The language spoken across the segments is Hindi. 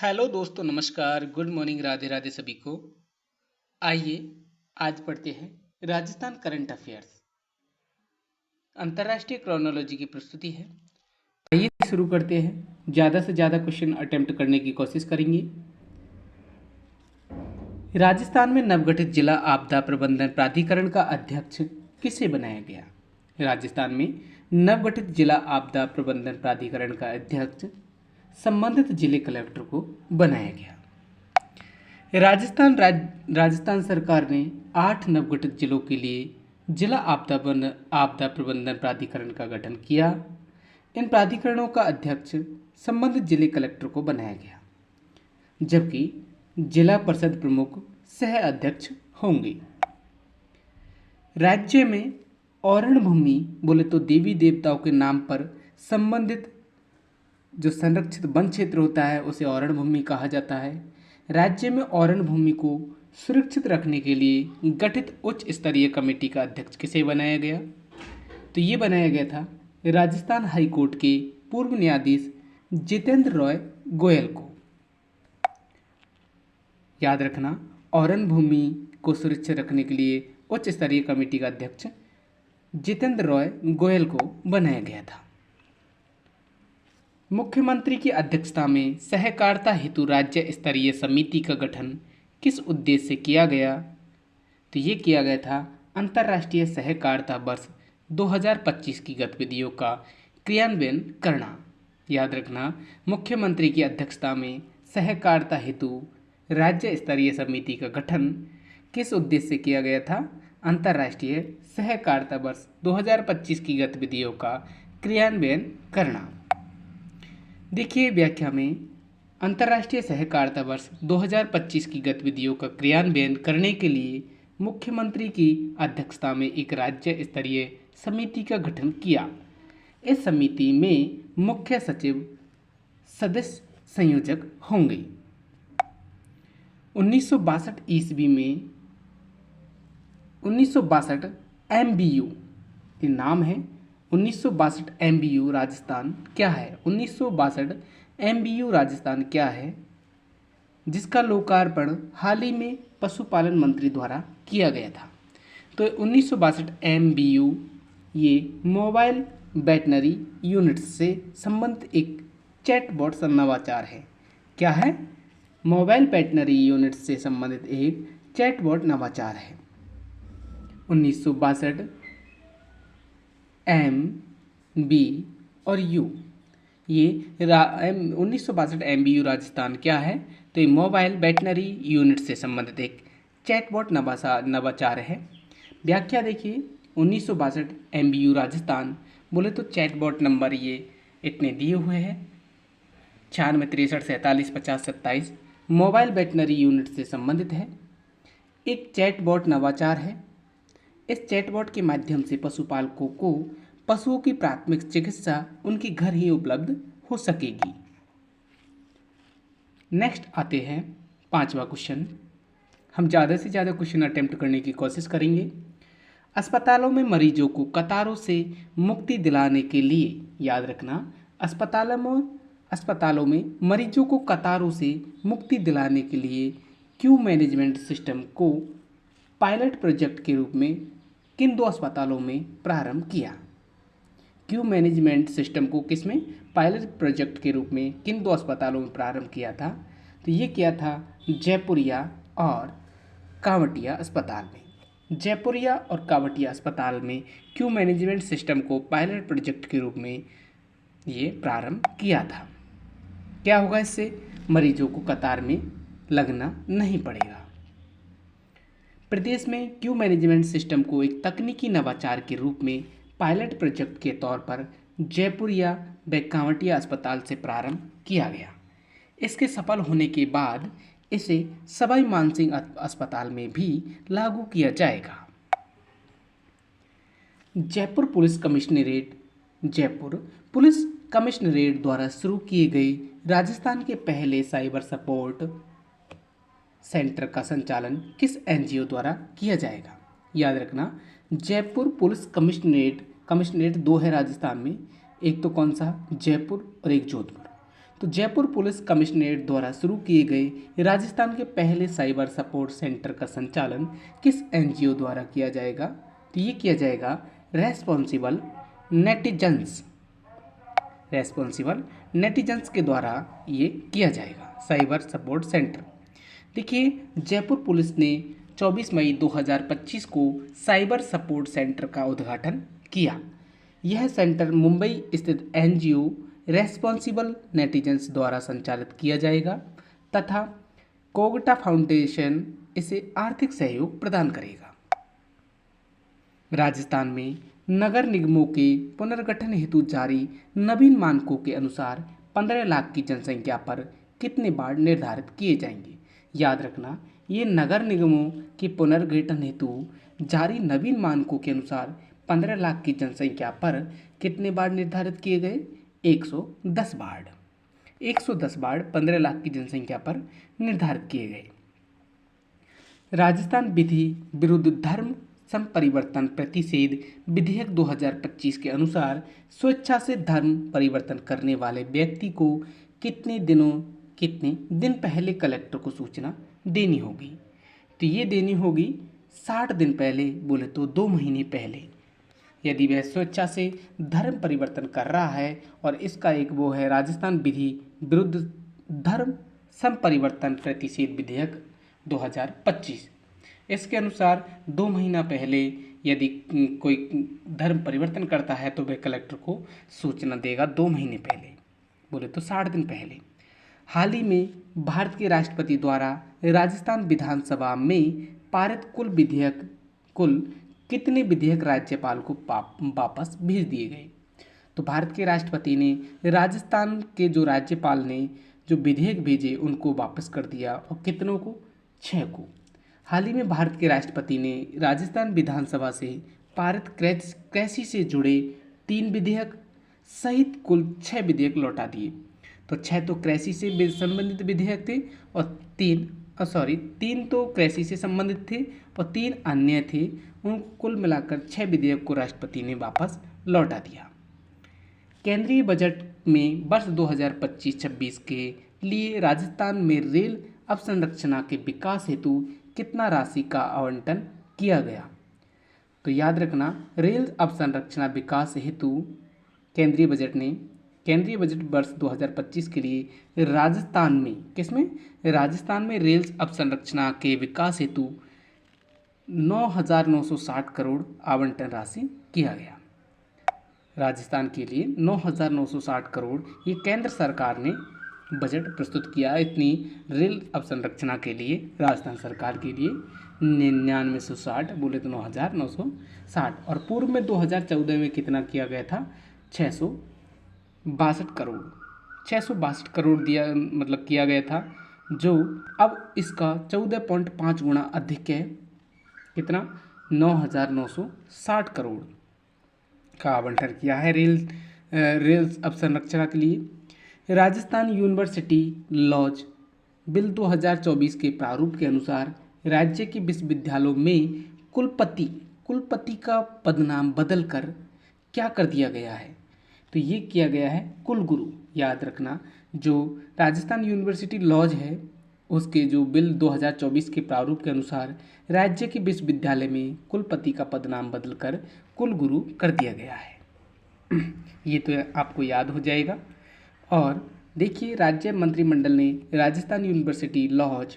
हेलो दोस्तों, नमस्कार, गुड मॉर्निंग, राधे राधे सभी को। आइए आज पढ़ते हैं राजस्थान करंट अफेयर्स। अंतर्राष्ट्रीय क्रोनोलॉजी की प्रस्तुति है। आइए शुरू करते हैं। ज़्यादा से ज़्यादा क्वेश्चन अटेम्प्ट करने की कोशिश करेंगे। राजस्थान में नवगठित जिला आपदा प्रबंधन प्राधिकरण का अध्यक्ष किसे बनाया गया? राजस्थान में नवगठित जिला आपदा प्रबंधन प्राधिकरण का अध्यक्ष संबंधित जिले कलेक्टर को बनाया गया। राजस्थान सरकार ने 8 नवगठित जिलों के लिए जिला आपदा प्रबंधन प्राधिकरण का गठन किया। इन प्राधिकरणों का अध्यक्ष संबंधित जिले कलेक्टर को बनाया गया, जबकि जिला परिषद प्रमुख सह अध्यक्ष होंगे। राज्य में औरण भूमि बोले तो देवी देवताओं के नाम पर संबंधित जो संरक्षित वन क्षेत्र होता है उसे औरण भूमि कहा जाता है। राज्य में औरण भूमि को सुरक्षित रखने के लिए गठित उच्च स्तरीय कमेटी का अध्यक्ष किसे बनाया गया? तो ये बनाया गया था राजस्थान हाई कोर्ट के पूर्व न्यायाधीश जितेंद्र रॉय गोयल को। याद रखना, औरण भूमि को सुरक्षित रखने के लिए उच्च स्तरीय कमेटी का अध्यक्ष जितेंद्र रॉय गोयल को बनाया गया था। मुख्यमंत्री की अध्यक्षता में सहकारिता हेतु राज्य स्तरीय समिति का गठन किस उद्देश्य से किया गया? तो ये किया गया था अंतर्राष्ट्रीय सहकारिता वर्ष 2025 की गतिविधियों का क्रियान्वयन करना। याद रखना, मुख्यमंत्री की अध्यक्षता में सहकारिता हेतु राज्य स्तरीय समिति का गठन किस उद्देश्य से किया गया था? अंतर्राष्ट्रीय सहकारिता वर्ष 2025 की गतिविधियों का क्रियान्वयन करना। देखिए व्याख्या में, अंतर्राष्ट्रीय सहकारिता वर्ष 2025 की गतिविधियों का क्रियान्वयन करने के लिए मुख्यमंत्री की अध्यक्षता में एक राज्य स्तरीय समिति का गठन किया। इस समिति में मुख्य सचिव सदस्य संयोजक होंगे। 1962 ईस्वी में 1962 MBU ये नाम है। 1962 MBU राजस्थान क्या है? 1962 MBU राजस्थान क्या है, जिसका लोकार्पण हाल ही में पशुपालन मंत्री द्वारा किया गया था। तो 1962 MBU ये मोबाइल वेटनरी यूनिट से संबंधित एक चैटबॉट नवाचार है। क्या है? मोबाइल वेटनरी यूनिट से संबंधित एक चैटबॉट नवाचार है। 1962 MB और U ये 1962 MBU राजस्थान क्या है? तो ये मोबाइल वेटनरी यूनिट से संबंधित एक चैटबॉट नवाचार है। व्याख्या देखिए, 1962 MBU राजस्थान बोले तो चैटबॉट नंबर ये इतने दिए हुए हैं 96 63 47 50 27। मोबाइल वेटनरी यूनिट से संबंधित है, एक चैटबॉट नवाचार है। इस चैटबॉट के माध्यम से पशुपालकों को पशुओं की प्राथमिक चिकित्सा उनके घर ही उपलब्ध हो सकेगी। नेक्स्ट आते हैं 5वां क्वेश्चन। हम ज़्यादा से ज़्यादा क्वेश्चन अटेम्प्ट करने की कोशिश करेंगे। अस्पतालों में मरीजों को कतारों से मुक्ति दिलाने के लिए, याद रखना, अस्पतालों में मरीजों को कतारों से मुक्ति दिलाने के लिए क्यू मैनेजमेंट सिस्टम को पायलट प्रोजेक्ट के रूप में किन 2 अस्पतालों में प्रारंभ किया? क्यू मैनेजमेंट सिस्टम को किसमें? पायलट प्रोजेक्ट के रूप में किन 2 अस्पतालों में प्रारंभ किया था? तो ये किया था जयपुरिया और कावटिया अस्पताल में। जयपुरिया और कावटिया अस्पताल में क्यू मैनेजमेंट सिस्टम को पायलट प्रोजेक्ट के रूप में ये प्रारंभ किया था। क्या होगा इससे? मरीजों को कतार में लगना नहीं पड़ेगा। प्रदेश में क्यू मैनेजमेंट सिस्टम को एक तकनीकी नवाचार के रूप में पायलट प्रोजेक्ट के तौर पर जयपुरिया व कावटिया अस्पताल से प्रारंभ किया गया। इसके सफल होने के बाद इसे सवाई मानसिंह अस्पताल में भी लागू किया जाएगा। जयपुर पुलिस कमिश्नरेट द्वारा शुरू किए गए राजस्थान के पहले साइबर सपोर्ट सेंटर का संचालन किस एनजीओ द्वारा किया जाएगा? याद रखना, जयपुर पुलिस कमिश्नरेट 2 है राजस्थान में, एक तो कौन सा? जयपुर और एक जोधपुर। तो जयपुर पुलिस कमिश्नरेट द्वारा शुरू किए गए राजस्थान के पहले साइबर सपोर्ट सेंटर का संचालन किस एनजीओ द्वारा किया जाएगा? तो ये किया जाएगा रेस्पॉन्सिबल नेटिजन्स के द्वारा ये किया जाएगा साइबर सपोर्ट सेंटर। देखिए, जयपुर पुलिस ने 24 मई 2025 को साइबर सपोर्ट सेंटर का उद्घाटन किया। यह सेंटर मुंबई स्थित एनजीओ रेस्पॉन्सिबल नेटिजन्स द्वारा संचालित किया जाएगा तथा कोगटा फाउंडेशन इसे आर्थिक सहयोग प्रदान करेगा। राजस्थान में नगर निगमों के पुनर्गठन हेतु जारी नवीन मानकों के अनुसार 15 लाख की जनसंख्या पर कितने वार्ड निर्धारित किए जाएंगे? याद रखना, ये नगर निगमों के पुनर्गठन हेतु जारी नवीन मानकों के अनुसार 15 लाख की जनसंख्या पर कितने वार्ड निर्धारित किए गए? 110 वार्ड। 110 वार्ड 15 लाख की जनसंख्या पर निर्धारित किए गए। राजस्थान विधि विरुद्ध धर्म संपरिवर्तन प्रतिषेध विधेयक 2025 के अनुसार स्वेच्छा से धर्म परिवर्तन करने वाले व्यक्ति को कितने दिन पहले कलेक्टर को सूचना देनी होगी? तो ये देनी होगी 60 दिन पहले, बोले तो 2 महीने पहले। यदि वह स्वेच्छा से धर्म परिवर्तन कर रहा है और इसका एक वो है राजस्थान विधि विरुद्ध धर्म संपरिवर्तन प्रतिषेध विधेयक 2025, इसके अनुसार 2 महीना पहले यदि कोई धर्म परिवर्तन करता है तो वह कलेक्टर को सूचना देगा 2 महीने पहले, बोले तो 60 दिन पहले। हाल ही में भारत के राष्ट्रपति द्वारा राजस्थान विधानसभा में पारित कुल कितने विधेयक राज्यपाल को वापस भेज दिए गए? तो भारत के राष्ट्रपति ने राजस्थान के जो राज्यपाल ने जो विधेयक भेजे उनको वापस कर दिया, और कितनों को? 6 को। हाल ही में भारत के राष्ट्रपति ने राजस्थान विधानसभा से पारित कृषि से जुड़े 3 विधेयक सहित कुल 6 विधेयक लौटा दिए। तो 6 तो कृषि से संबंधित विधेयक थे और 3 तो कृषि से संबंधित थे और 3 अन्य थे। उनको कुल मिलाकर 6 विधेयक को राष्ट्रपति ने वापस लौटा दिया। केंद्रीय बजट में वर्ष 2025-26 के लिए राजस्थान में रेल अवसंरचना के विकास हेतु कितना राशि का आवंटन किया गया? तो याद रखना, रेल अवसंरचना विकास हेतु केंद्रीय बजट वर्ष 2025 के लिए राजस्थान में रेल अवसंरचना के विकास हेतु 9,960 करोड़ आवंटन राशि किया गया। राजस्थान के लिए 9,960 करोड़ ये केंद्र सरकार ने बजट प्रस्तुत किया। इतनी रेल अवसंरचना के लिए राजस्थान सरकार के लिए 9960, बोले तो 9,960। और पूर्व में 2014 में कितना किया गया था? 662 करोड़ किया गया था, जो अब इसका 14.5 गुना अधिक है। कितना? 9,960 करोड़ का आवंटन किया है रेल अवसंरचना के लिए। राजस्थान यूनिवर्सिटी लॉज बिल 2024 के प्रारूप के अनुसार राज्य के विश्वविद्यालयों में कुलपति का पदनाम बदलकर क्या कर दिया गया है? तो ये किया गया है कुलगुरु। याद रखना, जो राजस्थान यूनिवर्सिटी लॉज है उसके जो बिल 2024 के प्रारूप के अनुसार राज्य के विश्वविद्यालय में कुलपति का पदनाम बदलकर कुलगुरु कर दिया गया है। ये तो आपको याद हो जाएगा। और देखिए, राज्य मंत्रिमंडल ने राजस्थान यूनिवर्सिटी लॉज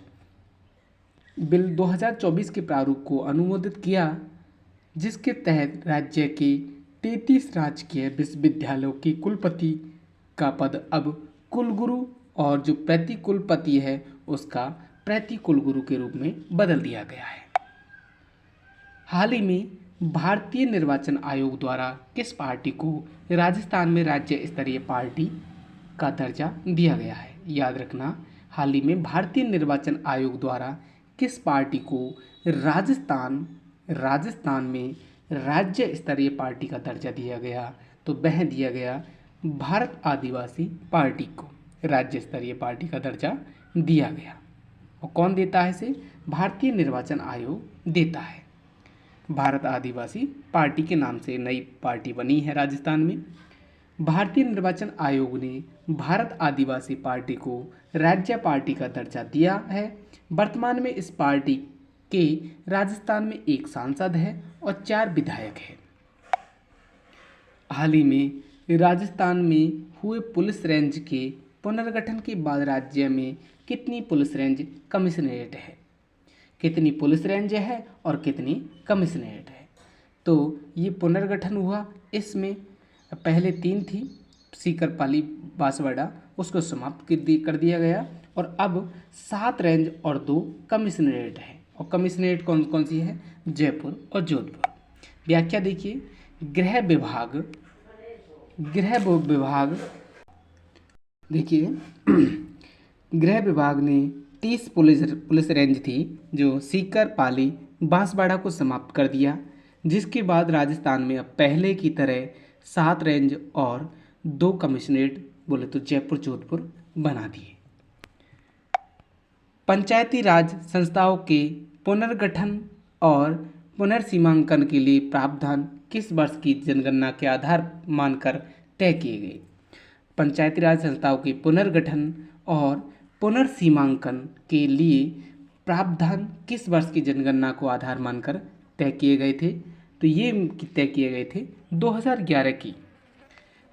बिल 2024 के प्रारूप को अनुमोदित किया, जिसके तहत राज्य के 33 राजकीय विश्वविद्यालयों के कुलपति का पद अब कुलगुरु और जो प्रति कुलपति है उसका प्रति कुलगुरु के रूप में बदल दिया गया है। हाल ही में भारतीय निर्वाचन आयोग द्वारा किस पार्टी को राजस्थान में राज्य स्तरीय पार्टी का दर्जा दिया गया है? याद रखना, हाल ही में भारतीय निर्वाचन आयोग द्वारा किस पार्टी को राजस्थान में राज्य स्तरीय पार्टी का दर्जा दिया गया? तो वह दिया गया भारत आदिवासी पार्टी को राज्य स्तरीय पार्टी का दर्जा दिया गया। और कौन देता है इसे? भारतीय निर्वाचन आयोग देता है। भारत आदिवासी पार्टी के नाम से नई पार्टी बनी है राजस्थान में। भारतीय निर्वाचन आयोग ने भारत आदिवासी पार्टी को राज्य पार्टी का दर्जा दिया है। वर्तमान में इस पार्टी के राजस्थान में एक सांसद है और 4 विधायक हैं। हाल ही में राजस्थान में हुए पुलिस रेंज के पुनर्गठन के बाद राज्य में कितनी पुलिस रेंज कमिश्नरेट है, कितनी पुलिस रेंज है और कितनी कमिश्नरेट है। तो ये पुनर्गठन हुआ, इसमें पहले 3 थी सीकर, पाली, बांसवाड़ा, उसको समाप्त कर दिया गया और अब 7 रेंज और 2 कमिश्नरेट है। और कमिश्नरेट कौन कौन सी है? जयपुर और जोधपुर। व्याख्या देखिए, गृह विभाग देखिए गृह विभाग ने 30 पुलिस रेंज थी जो सीकर, पाली, बांसवाड़ा को समाप्त कर दिया, जिसके बाद राजस्थान में अब पहले की तरह 7 रेंज और 2 कमिश्नरेट बोले तो जयपुर, जोधपुर बना दिए। पंचायती राज संस्थाओं के पुनर्गठन और पुनर्सीमांकन के लिए प्रावधान किस वर्ष की जनगणना के आधार मानकर तय किए गए? पंचायती राज संस्थाओं के पुनर्गठन और पुनर्सीमांकन के लिए प्रावधान किस वर्ष की जनगणना को आधार मानकर तय किए गए थे? तो ये तय किए गए थे 2011 की।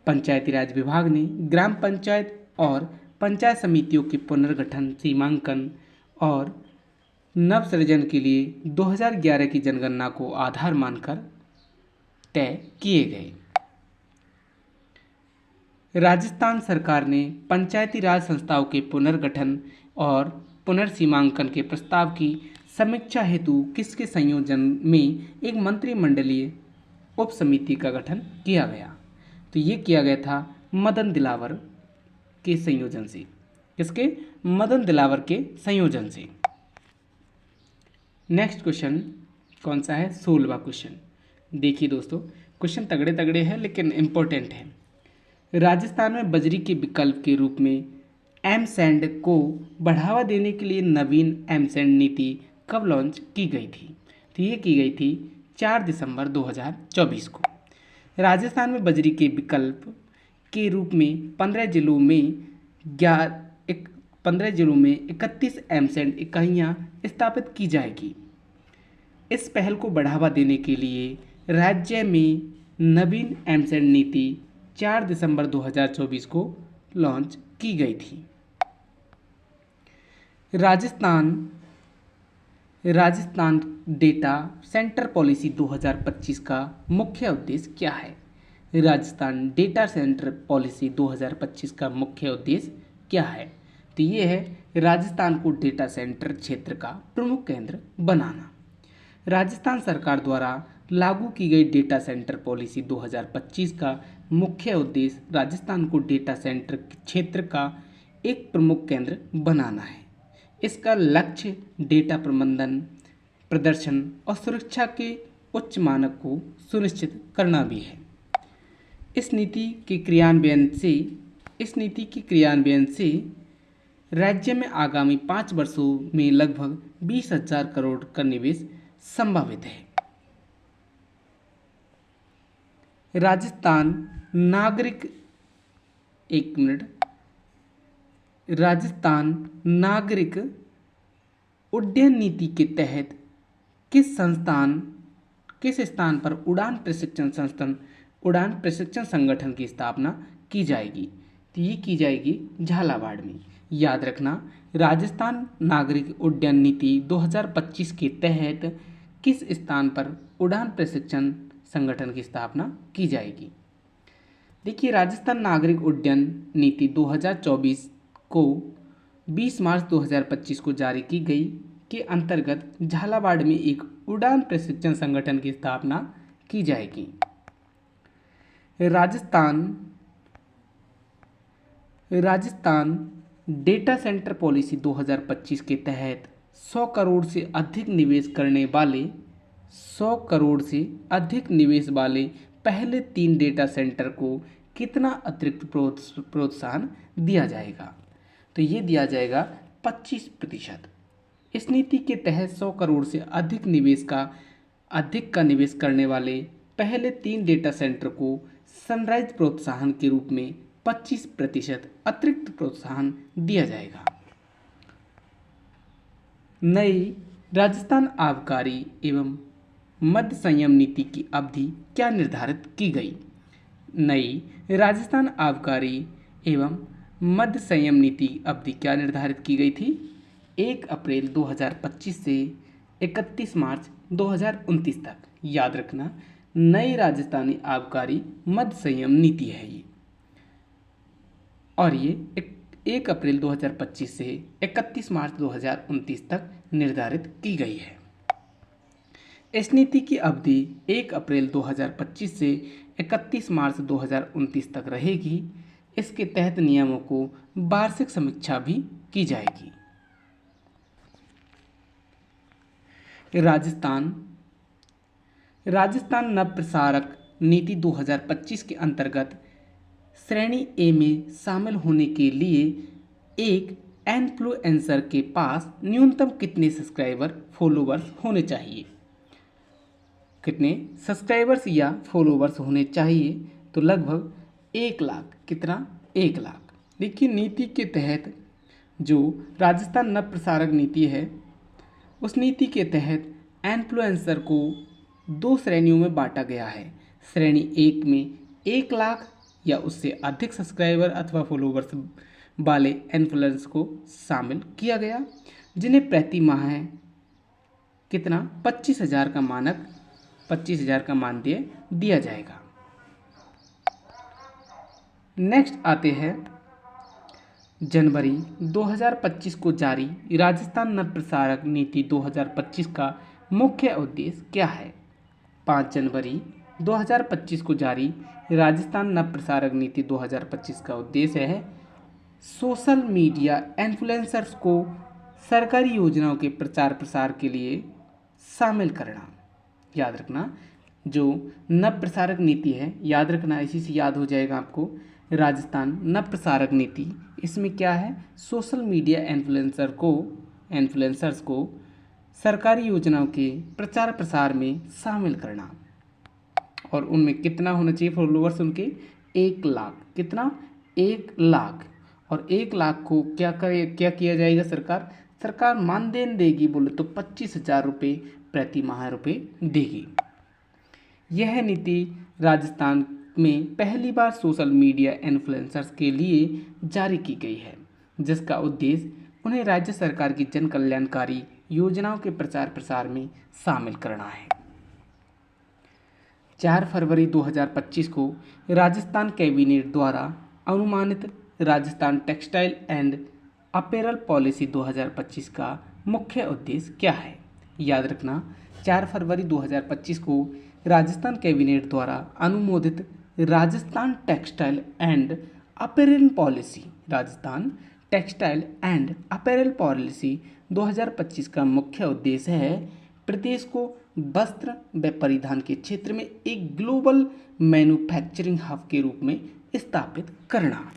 पंचायती राज विभाग ने ग्राम पंचायत और पंचायत समितियों के पुनर्गठन, सीमांकन और नवसृजन के लिए 2011 की जनगणना को आधार मानकर तय किए गए। राजस्थान सरकार ने पंचायती राज संस्थाओं के पुनर्गठन और पुनर्सीमांकन के प्रस्ताव की समीक्षा हेतु किसके संयोजन में एक मंत्रिमंडलीय उप समिति का गठन किया गया? तो ये किया गया था मदन दिलावर के संयोजन से। किसके? मदन दिलावर के संयोजन से। नेक्स्ट क्वेश्चन कौन सा है? 16वां क्वेश्चन। देखिए दोस्तों, क्वेश्चन तगड़े तगड़े हैं लेकिन इम्पोर्टेंट है। राजस्थान में बजरी के विकल्प के रूप में एमसैंड को बढ़ावा देने के लिए नवीन एमसैंड नीति कब लॉन्च की गई थी? तो ये की गई थी 4 दिसंबर 2024 को। राजस्थान में बजरी के विकल्प के रूप में 15 जिलों में 31 एमसैंड इकाइयाँ स्थापित की जाएगी। इस पहल को बढ़ावा देने के लिए राज्य में नवीन एमसैंड नीति 4 दिसंबर 2024 को लॉन्च की गई थी। राजस्थान डेटा सेंटर पॉलिसी 2025 का मुख्य उद्देश्य क्या है? राजस्थान डेटा सेंटर पॉलिसी 2025 का मुख्य उद्देश्य क्या है? तो ये है राजस्थान को डेटा सेंटर क्षेत्र का प्रमुख केंद्र बनाना। राजस्थान सरकार द्वारा लागू की गई डेटा सेंटर पॉलिसी 2025 का मुख्य उद्देश्य राजस्थान को डेटा सेंटर क्षेत्र का एक प्रमुख केंद्र बनाना है। इसका लक्ष्य डेटा प्रबंधन, प्रदर्शन और सुरक्षा के उच्च मानक को सुनिश्चित करना भी है। इस नीति के क्रियान्वयन से राज्य में आगामी 5 वर्षों में लगभग 20,000 करोड़ का निवेश संभावित है। राजस्थान नागरिक उड्डयन नीति के तहत किस स्थान पर उड़ान प्रशिक्षण संगठन की स्थापना की जाएगी? तो ये की जाएगी झालावाड़ में। याद रखना, राजस्थान नागरिक उड्डयन नीति 2025 के तहत किस स्थान पर उड़ान प्रशिक्षण संगठन की स्थापना की जाएगी? देखिए, राजस्थान नागरिक उड्डयन नीति 2024 को 20 मार्च 2025 को जारी की गई के अंतर्गत झालावाड़ में एक उड़ान प्रशिक्षण संगठन की स्थापना की जाएगी। राजस्थान डेटा सेंटर पॉलिसी 2025 के तहत 100 करोड़ से अधिक निवेश वाले पहले 3 डेटा सेंटर को कितना अतिरिक्त प्रोत्साहन दिया जाएगा? तो ये दिया जाएगा 25%। इस नीति के तहत 100 करोड़ से अधिक का निवेश करने वाले पहले 3 डेटा सेंटर को सनराइज प्रोत्साहन के रूप में 25% अतिरिक्त प्रोत्साहन दिया जाएगा। नई राजस्थान आबकारी एवं मद्य संयम नीति की अवधि क्या निर्धारित की गई? नई राजस्थान आबकारी एवं मद्य संयम नीति अवधि क्या निर्धारित की गई थी? 1 अप्रैल 2025 से 31 मार्च 2029 तक। याद रखना, नई राजस्थानी आबकारी मद्य संयम नीति है ये, और ये 1 अप्रैल 2025 से 31 मार्च 2029 तक निर्धारित की गई है। इस नीति की अवधि 1 अप्रैल 2025 से 31 मार्च 2029 तक रहेगी। इसके तहत नियमों को वार्षिक समीक्षा भी की जाएगी। राजस्थान नव प्रसारक नीति 2025 के अंतर्गत श्रेणी ए में शामिल होने के लिए एक इन्फ्लुएंसर के पास न्यूनतम कितने सब्सक्राइबर फॉलोवर्स होने चाहिए? कितने सब्सक्राइबर्स या फॉलोवर्स होने चाहिए? तो लगभग 1 लाख। कितना? 1 लाख। देखिए, नीति के तहत जो राजस्थान नव प्रसारक नीति है, उस नीति के तहत इन्फ्लुएंसर को 2 श्रेणियों में बांटा गया है। श्रेणी 1 में 1 लाख या उससे अधिक सब्सक्राइबर अथवा फॉलोवर्स वाले इन्फ्लुएंसर को शामिल किया गया, जिन्हें प्रति माह कितना 25,000 का मानदेय दिया जाएगा। नेक्स्ट आते हैं जनवरी 2025 को जारी राजस्थान नव प्रसारक नीति 2025 का मुख्य उद्देश्य क्या है? 5 जनवरी 2025 को जारी राजस्थान नव प्रसारक नीति 2025 का उद्देश्य है सोशल मीडिया इन्फ्लुएंसर्स को सरकारी योजनाओं के प्रचार प्रसार के लिए शामिल करना। याद रखना, जो नव प्रसारक नीति है, याद रखना, इसी से याद हो जाएगा आपको, राजस्थान नव प्रसारक नीति, इसमें क्या है? सोशल मीडिया इन्फ्लुएंसर्स को सरकारी योजनाओं के प्रचार प्रसार में शामिल करना। और उनमें कितना होना चाहिए फॉलोवर्स उनके? 1 लाख। कितना? 1 लाख। और 1 लाख को क्या किया जाएगा? सरकार मानदेय देगी, बोले तो 25,000 रुपये प्रति माह देगी। यह नीति राजस्थान में पहली बार सोशल मीडिया इन्फ्लुएंसर्स के लिए जारी की गई है, जिसका उद्देश्य उन्हें राज्य सरकार की जन कल्याणकारी योजनाओं के प्रचार प्रसार में शामिल करना है। 4 फरवरी 2025 को राजस्थान कैबिनेट द्वारा अनुमानित Rajasthan textile and apparel policy 2025 का मुख्य उद्देश्य क्या है? याद रखना, 4 फरवरी 2025 को राजस्थान कैबिनेट द्वारा अनुमोदित Rajasthan textile and apparel policy, Rajasthan textile and apparel policy 2025 का मुख्य उद्देश्य है प्रदेश को वस्त्र व परिधान के क्षेत्र में एक ग्लोबल मैन्युफैक्चरिंग हब के रूप में स्थापित करना।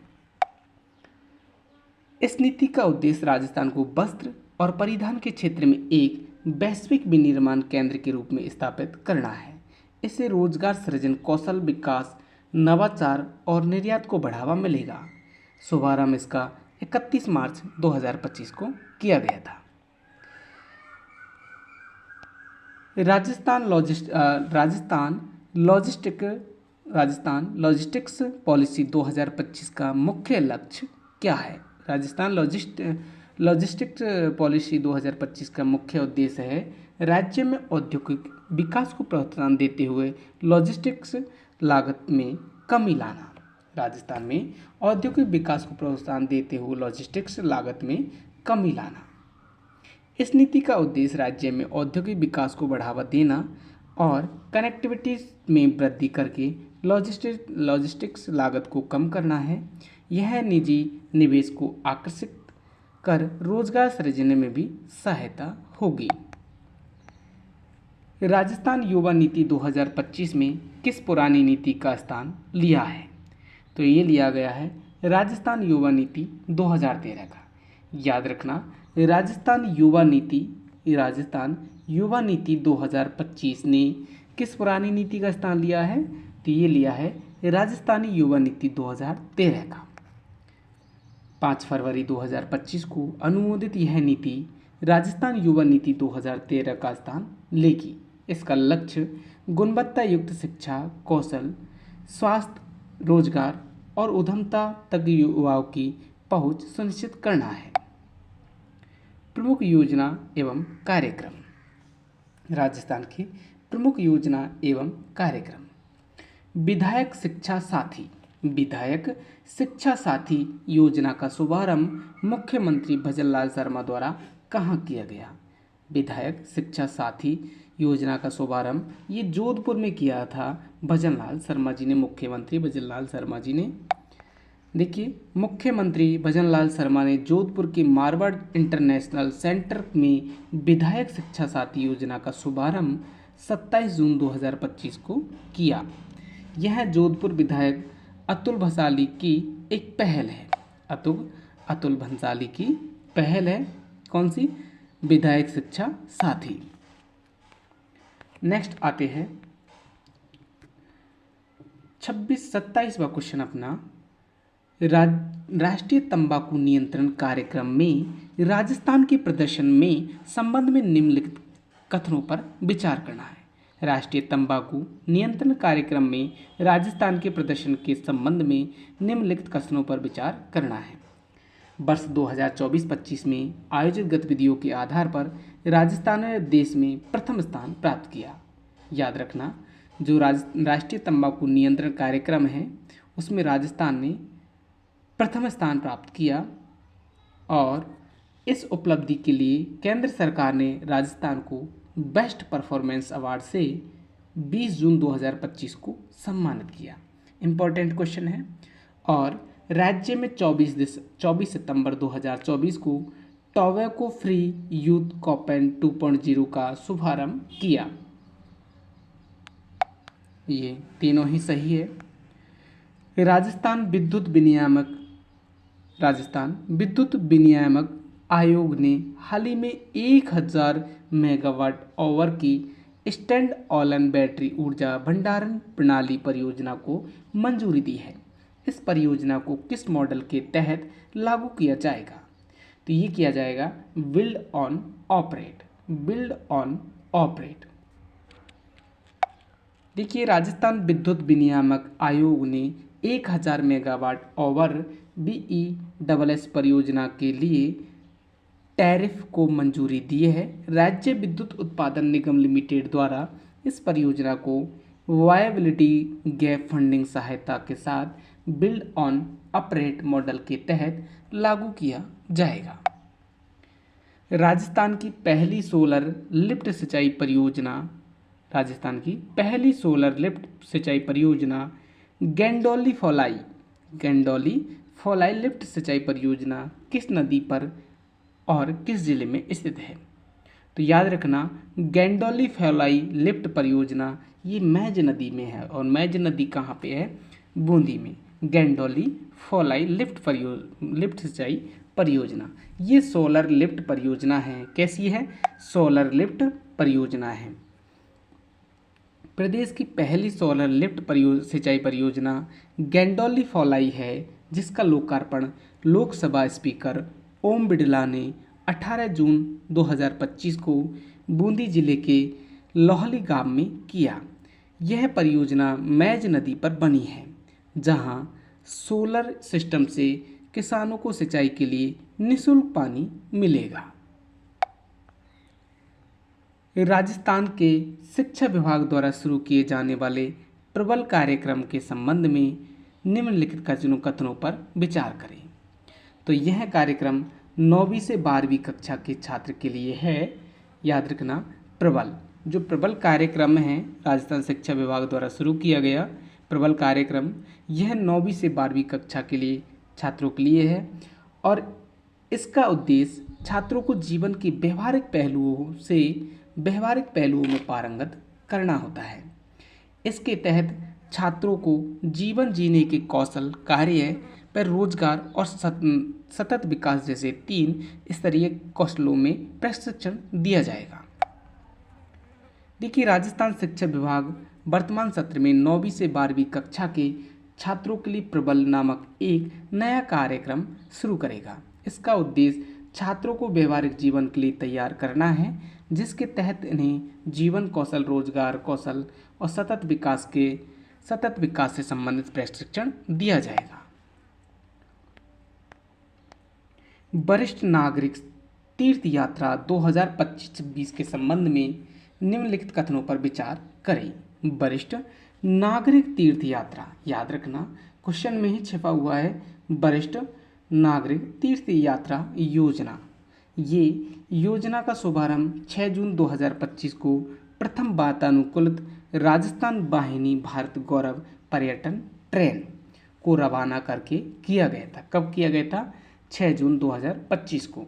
इस नीति का उद्देश्य राजस्थान को वस्त्र और परिधान के क्षेत्र में एक वैश्विक विनिर्माण केंद्र के रूप में स्थापित करना है। इससे रोजगार सृजन, कौशल विकास, नवाचार और निर्यात को बढ़ावा मिलेगा। शुभारंभ इसका 31 मार्च 2025 को किया गया था। राजस्थान लॉजिस्टिक्स पॉलिसी 2025 का मुख्य लक्ष्य क्या है? राजस्थान लॉजिस्टिक्स पॉलिसी 2025 का मुख्य उद्देश्य है राज्य में औद्योगिक विकास को प्रोत्साहन देते हुए लॉजिस्टिक्स लागत में कमी लाना। राजस्थान में औद्योगिक विकास को प्रोत्साहन देते हुए लॉजिस्टिक्स लागत में कमी लाना। इस नीति का उद्देश्य राज्य में औद्योगिक विकास को बढ़ावा देना और कनेक्टिविटी में वृद्धि करके लॉजिस्टिक्स लागत को कम करना है। यह निजी निवेश को आकर्षित कर रोजगार सृजन में भी सहायता होगी। राजस्थान युवा नीति 2025 में किस पुरानी नीति का स्थान लिया है? तो ये लिया गया है राजस्थान युवा नीति 2013 का। याद रखना, राजस्थान युवा नीति 2025 ने किस पुरानी नीति का स्थान लिया है? तो ये लिया है राजस्थानी युवा नीति 2013 का। 5 फरवरी 2025 को अनुमोदित यह नीति राजस्थान युवा नीति 2013 का स्थान लेगी। इसका लक्ष्य गुणवत्ता युक्त शिक्षा, कौशल, स्वास्थ्य, रोजगार और उद्यमता तक युवाओं की पहुंच सुनिश्चित करना है। प्रमुख योजना एवं कार्यक्रम। राजस्थान की प्रमुख योजना एवं कार्यक्रम। विधायक शिक्षा साथी। विधायक शिक्षा साथी योजना का शुभारंभ मुख्यमंत्री भजनलाल शर्मा द्वारा कहाँ किया गया? विधायक शिक्षा साथी योजना का शुभारंभ ये जोधपुर में किया था भजनलाल शर्मा जी ने, मुख्यमंत्री भजनलाल शर्मा जी ने। देखिए, मुख्यमंत्री भजनलाल शर्मा ने जोधपुर के मारवाड़ इंटरनेशनल सेंटर में विधायक शिक्षा साथी योजना का शुभारंभ 27 जून 2025 को किया। यह जोधपुर विधायक अतुल भंसाली की एक पहल है। अतुल भंसाली की पहल है। कौन सी? विधायक शिक्षा साथी। नेक्स्ट आते हैं 27वां क्वेश्चन अपना। राष्ट्रीय तंबाकू नियंत्रण कार्यक्रम में राजस्थान के प्रदर्शन में संबंध में निम्नलिखित कथनों पर विचार करना है। राष्ट्रीय तंबाकू नियंत्रण कार्यक्रम में राजस्थान के प्रदर्शन के संबंध में निम्नलिखित कथनों पर विचार करना है। वर्ष 2024-25 में आयोजित गतिविधियों के आधार पर राजस्थान ने देश में प्रथम स्थान प्राप्त किया। याद रखना, जो राष्ट्रीय तंबाकू नियंत्रण कार्यक्रम है उसमें राजस्थान ने प्रथम स्थान प्राप्त किया और इस उपलब्धि के लिए केंद्र सरकार ने राजस्थान को बेस्ट परफॉर्मेंस अवार्ड से 20 जून 2025 को सम्मानित किया। इम्पोर्टेंट क्वेश्चन है। और राज्य में 24 सितंबर 2024 को टोबैको फ्री यूथ कॉपेन 2.0 का शुभारंभ किया। ये तीनों ही सही है। राजस्थान विद्युत विनियामक आयोग ने हाल ही में 1000 मेगावाट आवर की स्टैंड ऑलन बैटरी ऊर्जा भंडारण प्रणाली परियोजना को मंजूरी दी है। इस परियोजना को किस मॉडल के तहत लागू किया जाएगा? तो ये किया जाएगा बिल्ड ऑन ऑपरेट। देखिए, राजस्थान विद्युत विनियामक आयोग ने 1000 मेगावाट आवर BESS परियोजना के लिए टैरिफ को मंजूरी दी है। राज्य विद्युत उत्पादन निगम लिमिटेड द्वारा इस परियोजना को वायबिलिटी गैप फंडिंग सहायता के साथ बिल्ड ऑन ऑपरेट मॉडल के तहत लागू किया जाएगा। राजस्थान की पहली सोलर लिफ्ट सिंचाई परियोजना गैंडोली फोलाई लिफ्ट सिंचाई परियोजना किस नदी पर और किस जिले में स्थित है? तो याद रखना, गैंडोली फोलाई लिफ्ट परियोजना ये मैज नदी में है। और मैज नदी कहाँ पे है? बूंदी में। गैंडोली फोलाई लिफ्ट सिंचाई परियोजना ये सोलर लिफ्ट परियोजना है। कैसी है? सोलर लिफ्ट परियोजना है। प्रदेश की पहली सोलर लिफ्ट सिंचाई परियोजना गैंडोली फोलाई है, जिसका लोकार्पण लोकसभा स्पीकर ओम बिड़ला ने 18 जून 2025 को बूंदी जिले के लोहली गांव में किया। यह परियोजना मैज नदी पर बनी है, जहां सोलर सिस्टम से किसानों को सिंचाई के लिए निःशुल्क पानी मिलेगा। राजस्थान के शिक्षा विभाग द्वारा शुरू किए जाने वाले प्रबल कार्यक्रम के संबंध में निम्नलिखित कथनों पर विचार करें। तो यह कार्यक्रम 9वीं से 12वीं कक्षा के छात्र के लिए है। याद रखना, प्रबल कार्यक्रम है राजस्थान शिक्षा विभाग द्वारा शुरू किया गया प्रबल कार्यक्रम, यह 9वीं से 12वीं कक्षा के लिए छात्रों के लिए है और इसका उद्देश्य छात्रों को जीवन के व्यवहारिक पहलुओं में पारंगत करना होता है। इसके तहत छात्रों को जीवन जीने के कौशल, कार्य पर रोजगार और सतत विकास जैसे 3 स्तरीय कौशलों में प्रशिक्षण दिया जाएगा। देखिए, राजस्थान शिक्षा विभाग वर्तमान सत्र में 9वीं से 12वीं कक्षा के छात्रों के लिए प्रबल नामक एक नया कार्यक्रम शुरू करेगा। इसका उद्देश्य छात्रों को व्यवहारिक जीवन के लिए तैयार करना है, जिसके तहत इन्हें जीवन कौशल, रोजगार कौशल और सतत विकास से संबंधित प्रशिक्षण दिया जाएगा। वरिष्ठ नागरिक तीर्थ यात्रा 2025-26 के संबंध में निम्नलिखित कथनों पर विचार करें। वरिष्ठ नागरिक तीर्थ यात्रा, याद रखना क्वेश्चन में ही छिपा हुआ है वरिष्ठ नागरिक तीर्थ यात्रा योजना। ये योजना का शुभारंभ 6 जून 2025 को प्रथम वातानुकूलित राजस्थान वाहिनी भारत गौरव पर्यटन ट्रेन को रवाना करके किया गया था। कब किया गया था? 6 जून 2025 को।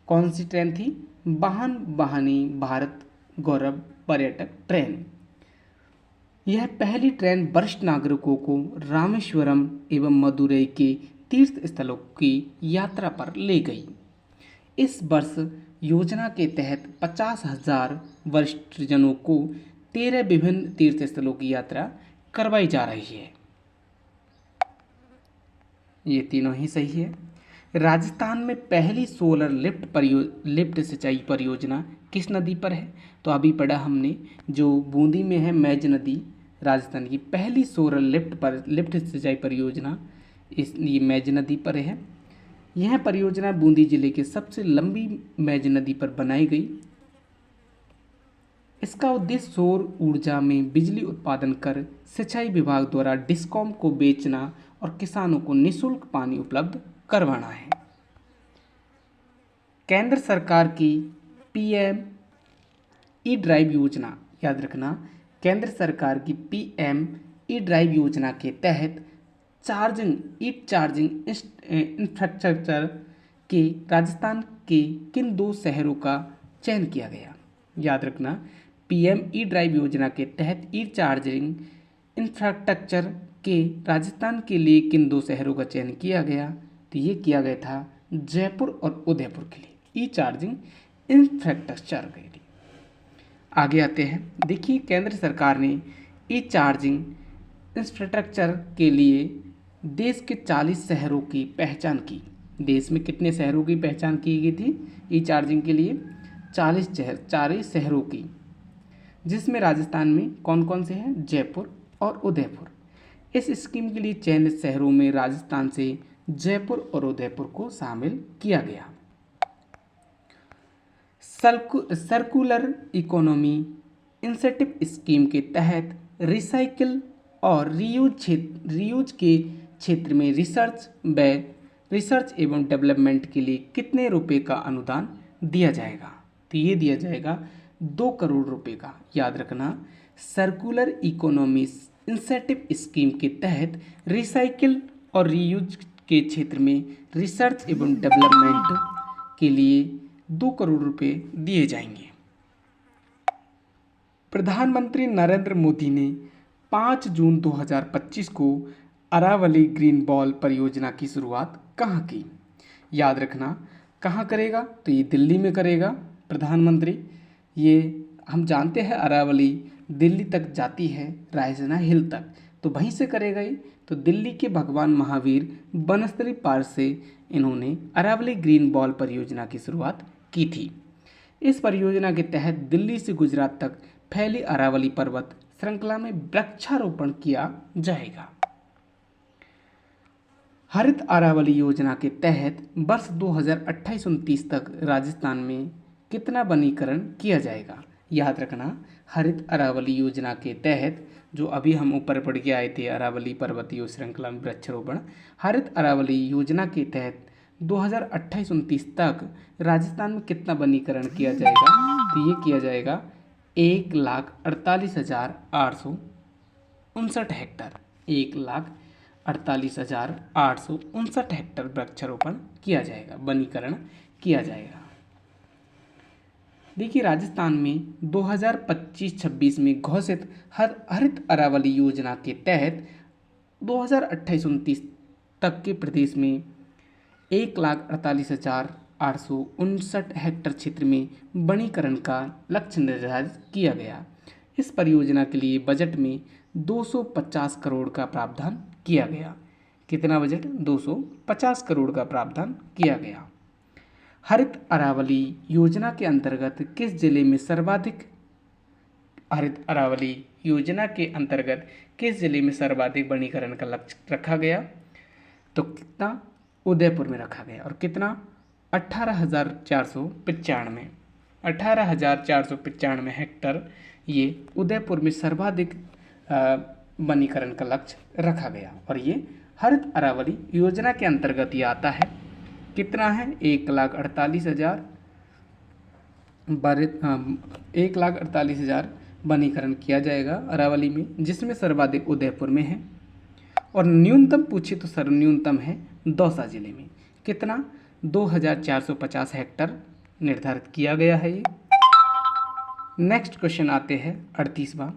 कौन सी ट्रेन थी? वाहिनी भारत गौरव पर्यटक ट्रेन। यह पहली ट्रेन वरिष्ठ नागरिकों को रामेश्वरम एवं मदुरई के तीर्थ स्थलों की यात्रा पर ले गई। इस वर्ष योजना के तहत 50,000 वरिष्ठ जनों को 13 विभिन्न तीर्थ स्थलों की यात्रा करवाई जा रही है। ये तीनों ही सही है। राजस्थान में पहली सोलर लिफ्ट सिंचाई परियोजना किस नदी पर है? तो अभी पढ़ा हमने, जो बूंदी में है मैज नदी, राजस्थान की पहली सोलर लिफ्ट सिंचाई परियोजना ये मैज नदी पर है। यह परियोजना बूंदी जिले के सबसे लंबी मैज नदी पर बनाई गई। इसका उद्देश्य सौर ऊर्जा में बिजली उत्पादन कर सिंचाई विभाग द्वारा डिस्कॉम को बेचना और किसानों को निःशुल्क पानी उपलब्ध करवाना है। केंद्र सरकार की पीएम ई ड्राइव योजना, याद रखना केंद्र सरकार की पीएम ई ड्राइव योजना के तहत चार्जिंग इंफ्रास्ट्रक्चर के राजस्थान के किन 2 शहरों का चयन किया गया? याद रखना पीएम ई ड्राइव योजना के तहत ई चार्जिंग इंफ्रास्ट्रक्चर के राजस्थान के लिए किन 2 शहरों का चयन किया गया? तो ये किया गया था जयपुर और उदयपुर के लिए ई चार्जिंग इंफ्रास्ट्रक्चर के लिए। आगे आते हैं। देखिए, केंद्र सरकार ने ई चार्जिंग इंफ्रास्ट्रक्चर के लिए देश के 40 शहरों की पहचान की। देश में कितने शहरों की पहचान की गई थी ई चार्जिंग के लिए? 40 शहरों की, जिसमें राजस्थान में कौन कौन से हैं? जयपुर और उदयपुर। इस स्कीम के लिए चयनित शहरों में राजस्थान से जयपुर और उदयपुर को शामिल किया गया। सर्कुलर इकोनॉमी इंसेंटिव स्कीम के तहत रिसाइकिल और रीयूज के क्षेत्र में रिसर्च एवं डेवलपमेंट के लिए कितने रुपए का अनुदान दिया जाएगा? तो ये दिया जाएगा 2 करोड़ रुपए का। याद रखना सर्कुलर इकोनॉमी इंसेंटिव स्कीम के तहत रिसाइकिल और रीयूज के क्षेत्र में रिसर्च एवं डेवलपमेंट के लिए 2 करोड़ रुपए दिए जाएंगे। प्रधानमंत्री नरेंद्र मोदी ने 5 जून 2025 को अरावली ग्रीन बॉल परियोजना की शुरुआत कहाँ की? याद रखना कहाँ करेगा? तो ये दिल्ली में करेगा प्रधानमंत्री। ये हम जानते हैं अरावली दिल्ली तक जाती है, रायसीना हिल तक, तो वहीं से करेगा ये। तो दिल्ली के भगवान महावीर बनस्थली पार्क से इन्होंने अरावली ग्रीन बॉल परियोजना की शुरुआत की थी। इस परियोजना के तहत दिल्ली से गुजरात तक फैली अरावली पर्वत श्रृंखला में वृक्षारोपण किया जाएगा। हरित अरावली योजना के तहत वर्ष 2028-29 तक राजस्थान में कितना वनीकरण किया जाएगा? याद रखना हरित अरावली योजना के तहत, जो अभी हम ऊपर पढ़ के आए थे, अरावली पर्वतीय श्रृंखला में वृक्षारोपण, हरित अरावली योजना के तहत 2028-29 तक राजस्थान में कितना वनीकरण किया जाएगा? तो ये किया जाएगा 1,48,859 हेक्टर। 1,48,859 हेक्टर वृक्षारोपण किया जाएगा, वनीकरण किया जाएगा। देखिए, राजस्थान में 2025-26 में घोषित हरित अरावली योजना के तहत 2028-29 तक के प्रदेश में 1,48,859 हेक्टर क्षेत्र में वनीकरण का लक्ष्य निर्धारित किया गया। इस परियोजना के लिए बजट में 250 करोड़ का प्रावधान किया गया। कितना बजट? 250 करोड़ का प्रावधान किया गया। हरित अरावली योजना के अंतर्गत किस जिले में सर्वाधिक हरित अरावली योजना के अंतर्गत किस जिले में सर्वाधिक वनीकरण का लक्ष्य रखा गया? तो कितना? उदयपुर में रखा गया। और कितना? 18,495 हेक्टर ये उदयपुर में सर्वाधिक वनीकरण का लक्ष्य रखा गया। और ये हरित अरावली योजना के अंतर्गत ये आता है। कितना है? 1,48,000 1,48,000 वनीकरण किया जाएगा अरावली में, जिसमें सर्वाधिक उदयपुर में है। और न्यूनतम पूछे तो सर न्यूनतम है दौसा जिले में। कितना? 2,450 हेक्टर निर्धारित किया गया है ये। नेक्स्ट क्वेश्चन आते हैं 38वां।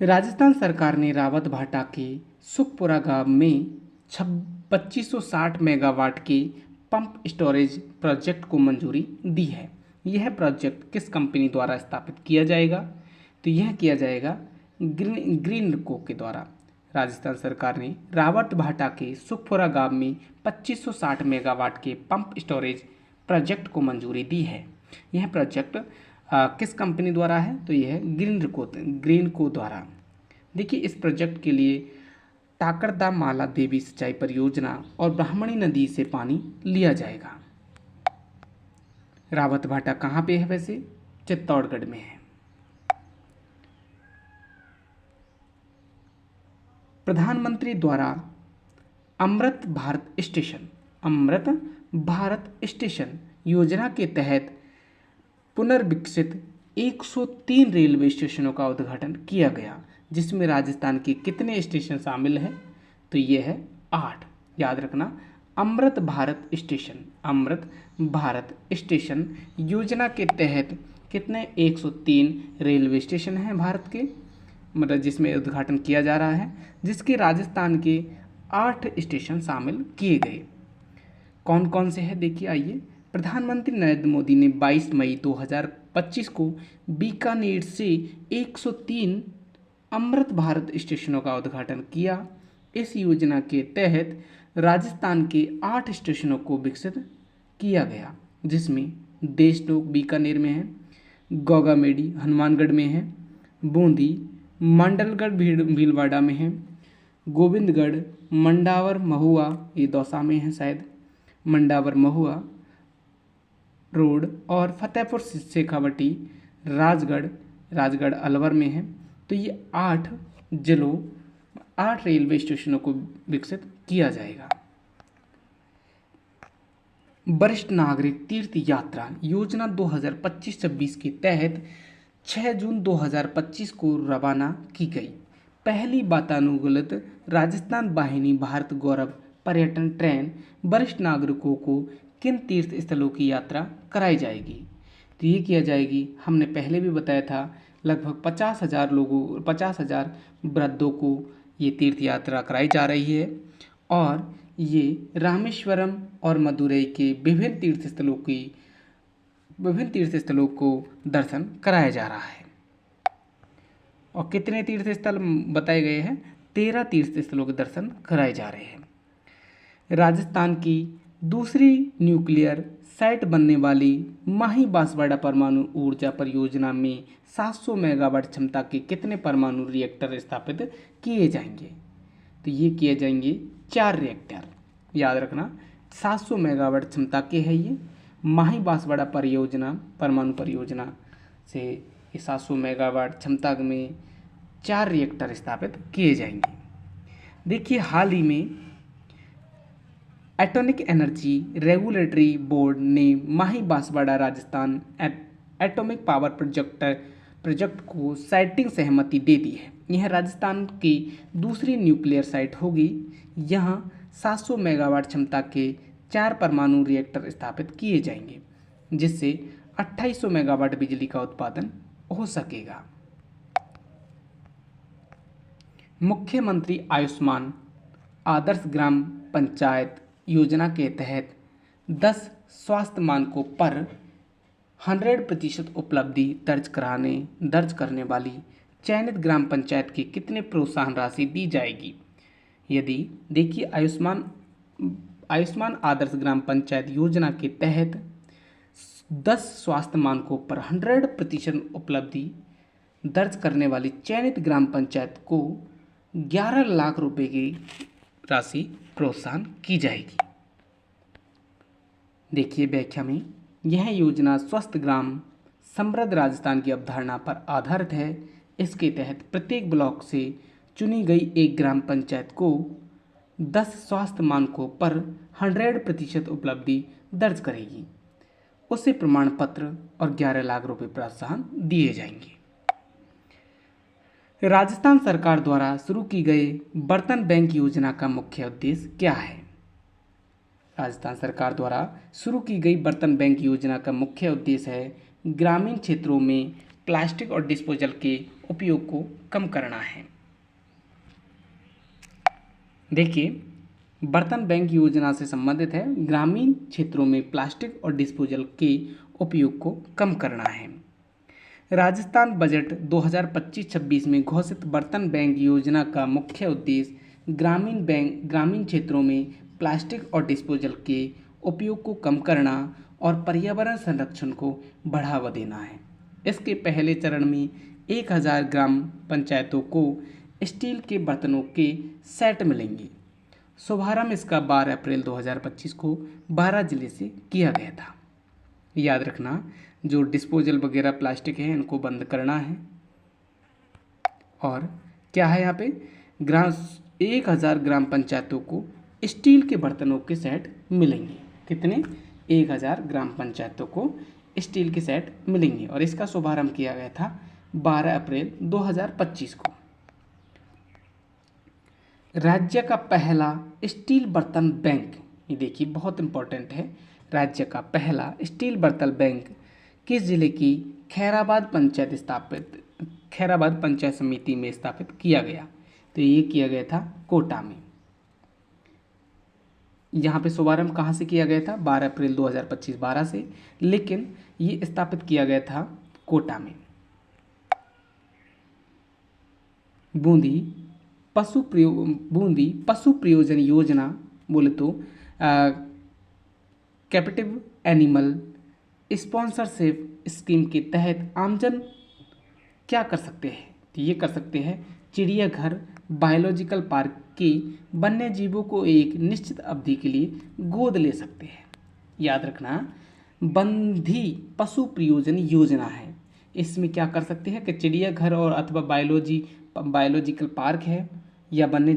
राजस्थान सरकार ने रावत भाटा के सुखपुरा गांव में 2560 मेगावाट के पंप स्टोरेज प्रोजेक्ट को मंजूरी दी है। यह प्रोजेक्ट किस कंपनी द्वारा स्थापित किया जाएगा? तो यह किया जाएगा ग्रीनको के द्वारा। राजस्थान सरकार ने रावत भाटा के सुखपुरा गांव में 2560 मेगावाट के पंप स्टोरेज प्रोजेक्ट को मंजूरी दी है। यह प्रोजेक्ट किस कंपनी द्वारा है? तो यह ग्रीनको द्वारा। देखिए, इस प्रोजेक्ट के लिए टाकरदा माला देवी सिंचाई परियोजना और ब्राह्मणी नदी से पानी लिया जाएगा। रावत भाटा कहाँ पे है वैसे? चित्तौड़गढ़ में है। प्रधानमंत्री द्वारा अमृत भारत स्टेशन योजना के तहत पुनर्विकसित 103 रेलवे स्टेशनों का उद्घाटन किया गया, जिसमें राजस्थान के कितने स्टेशन शामिल हैं? तो ये है 8। याद रखना, अमृत भारत स्टेशन योजना के तहत कितने? 103 रेलवे स्टेशन हैं भारत के, मतलब जिसमें उद्घाटन किया जा रहा है, जिसके राजस्थान के 8 स्टेशन शामिल किए गए। कौन कौन से हैं? देखिए आइए। प्रधानमंत्री नरेंद्र मोदी ने 22 मई 2025 को बीकानेर से 103 अमृत भारत स्टेशनों का उद्घाटन किया। इस योजना के तहत राजस्थान के 8 स्टेशनों को विकसित किया गया, जिसमें देशनोक बीकानेर में है, गौगामेडी हनुमानगढ़ में है, बूंदी मंडलगढ़ भीलवाड़ा में है, गोविंदगढ़ मंडावर महुआ ये दौसा में है शायद, मंडावर महुआ रोड, और फतेहपुर शेखावटी राजगढ़ अलवर में है। तो ये 8 रेलवे स्टेशनों को विकसित किया जाएगा। वरिष्ठ नागरिक तीर्थ यात्रा योजना 2025-26 के तहत 6 जून 2025 को रवाना की गई पहली वातानुकूलित राजस्थान वाहिनी भारत गौरव पर्यटन ट्रेन वरिष्ठ नागरिकों को किन तीर्थ स्थलों की यात्रा कराई जाएगी? तो ये किया जाएगी, हमने पहले भी बताया था, लगभग 50,000 वृद्धों को ये तीर्थ यात्रा कराई जा रही है। और ये रामेश्वरम और मदुरई के विभिन्न तीर्थ स्थलों को दर्शन कराया जा रहा है। और कितने तीर्थ स्थल बताए गए हैं? 13 तीर्थ स्थलों के दर्शन कराए जा रहे हैं। राजस्थान की दूसरी न्यूक्लियर साइट बनने वाली माही बांसवाड़ा परमाणु ऊर्जा परियोजना में 700 मेगावाट क्षमता के कितने परमाणु रिएक्टर स्थापित किए जाएंगे? तो ये किए जाएंगे 4 रिएक्टर। याद रखना, 700 मेगावाट क्षमता के है ये माही बांसवाड़ा परमाणु परियोजना से ये 700 मेगावाट क्षमता में 4 रिएक्टर स्थापित किए जाएंगे। देखिए, हाल ही में एटॉमिक एनर्जी रेगुलेटरी बोर्ड ने Mahi Banswara Rajasthan atomic power project को साइटिंग सहमति दे दी है। यह राजस्थान की दूसरी न्यूक्लियर साइट होगी। यहाँ 700 मेगावाट क्षमता के 4 परमाणु रिएक्टर स्थापित किए जाएंगे, जिससे 2800 मेगावाट बिजली का उत्पादन हो सकेगा। मुख्यमंत्री आयुष्मान आदर्श ग्राम पंचायत योजना के तहत 10 स्वास्थ्य मानकों पर 100% उपलब्धि दर्ज करने वाली चयनित ग्राम पंचायत की कितने प्रोत्साहन राशि दी जाएगी? यदि देखिए आयुष्मान आदर्श ग्राम पंचायत योजना के तहत 10 स्वास्थ्य मानकों पर 100% उपलब्धि दर्ज करने वाली चयनित ग्राम पंचायत को 11 लाख रुपए की राशि प्रोत्साहन की जाएगी। देखिए व्याख्या में, यह योजना स्वस्थ ग्राम समृद्ध राजस्थान की अवधारणा पर आधारित है। इसके तहत प्रत्येक ब्लॉक से चुनी गई एक ग्राम पंचायत को 10 स्वास्थ्य मानकों पर 100% उपलब्धि दर्ज करेगी। उसे प्रमाण पत्र और 11 लाख रुपए प्रोत्साहन दिए जाएंगे। राजस्थान सरकार द्वारा शुरू की गई बर्तन बैंक योजना का मुख्य उद्देश्य क्या है? राजस्थान सरकार द्वारा शुरू की गई बर्तन बैंक योजना का मुख्य उद्देश्य है ग्रामीण क्षेत्रों में प्लास्टिक और डिस्पोजल के उपयोग को कम करना है। देखिए, बर्तन बैंक योजना से संबंधित है ग्रामीण क्षेत्रों में प्लास्टिक और डिस्पोजल के उपयोग को कम करना है। राजस्थान बजट 2025-26 में घोषित बर्तन बैंक योजना का मुख्य उद्देश्य ग्रामीण क्षेत्रों में प्लास्टिक और डिस्पोजल के उपयोग को कम करना और पर्यावरण संरक्षण को बढ़ावा देना है। इसके पहले चरण में 1000 ग्राम पंचायतों को स्टील के बर्तनों के सेट मिलेंगे। शुभारंभ इसका 12 अप्रैल 2025 को 12 जिले से किया गया था। याद रखना, जो डिस्पोजल वगैरह प्लास्टिक है इनको बंद करना है। और क्या है यहाँ पे, 1000 ग्राम पंचायतों को स्टील के बर्तनों के सेट मिलेंगे। कितने? 1000 ग्राम पंचायतों को स्टील के सेट मिलेंगे और इसका शुभारंभ किया गया था 12 अप्रैल 2025 को। राज्य का पहला स्टील बर्तन बैंक, ये देखिए बहुत इंपॉर्टेंट है, राज्य का पहला स्टील बर्तन बैंक किस जिले की खैराबाद पंचायत समिति में स्थापित किया गया? तो ये किया गया था कोटा में। यहाँ पे शुभारंभ कहाँ से किया गया था? 12 अप्रैल 2025 12 से, लेकिन ये स्थापित किया गया था कोटा में। बूंदी पशु प्रयोजन योजना बोले तो कैप्टिव एनिमल स्पॉन्सरशिप स्कीम के तहत आमजन क्या कर सकते हैं? तो ये कर सकते हैं चिड़ियाघर, बायोलॉजिकल पार्क के वन्य जीवों को एक निश्चित अवधि के लिए गोद ले सकते हैं। याद रखना, बंधी पशु प्रयोजन योजना है। इसमें क्या कर सकते हैं कि चिड़ियाघर और अथवा बायोलॉजिकल पार्क है या वन्य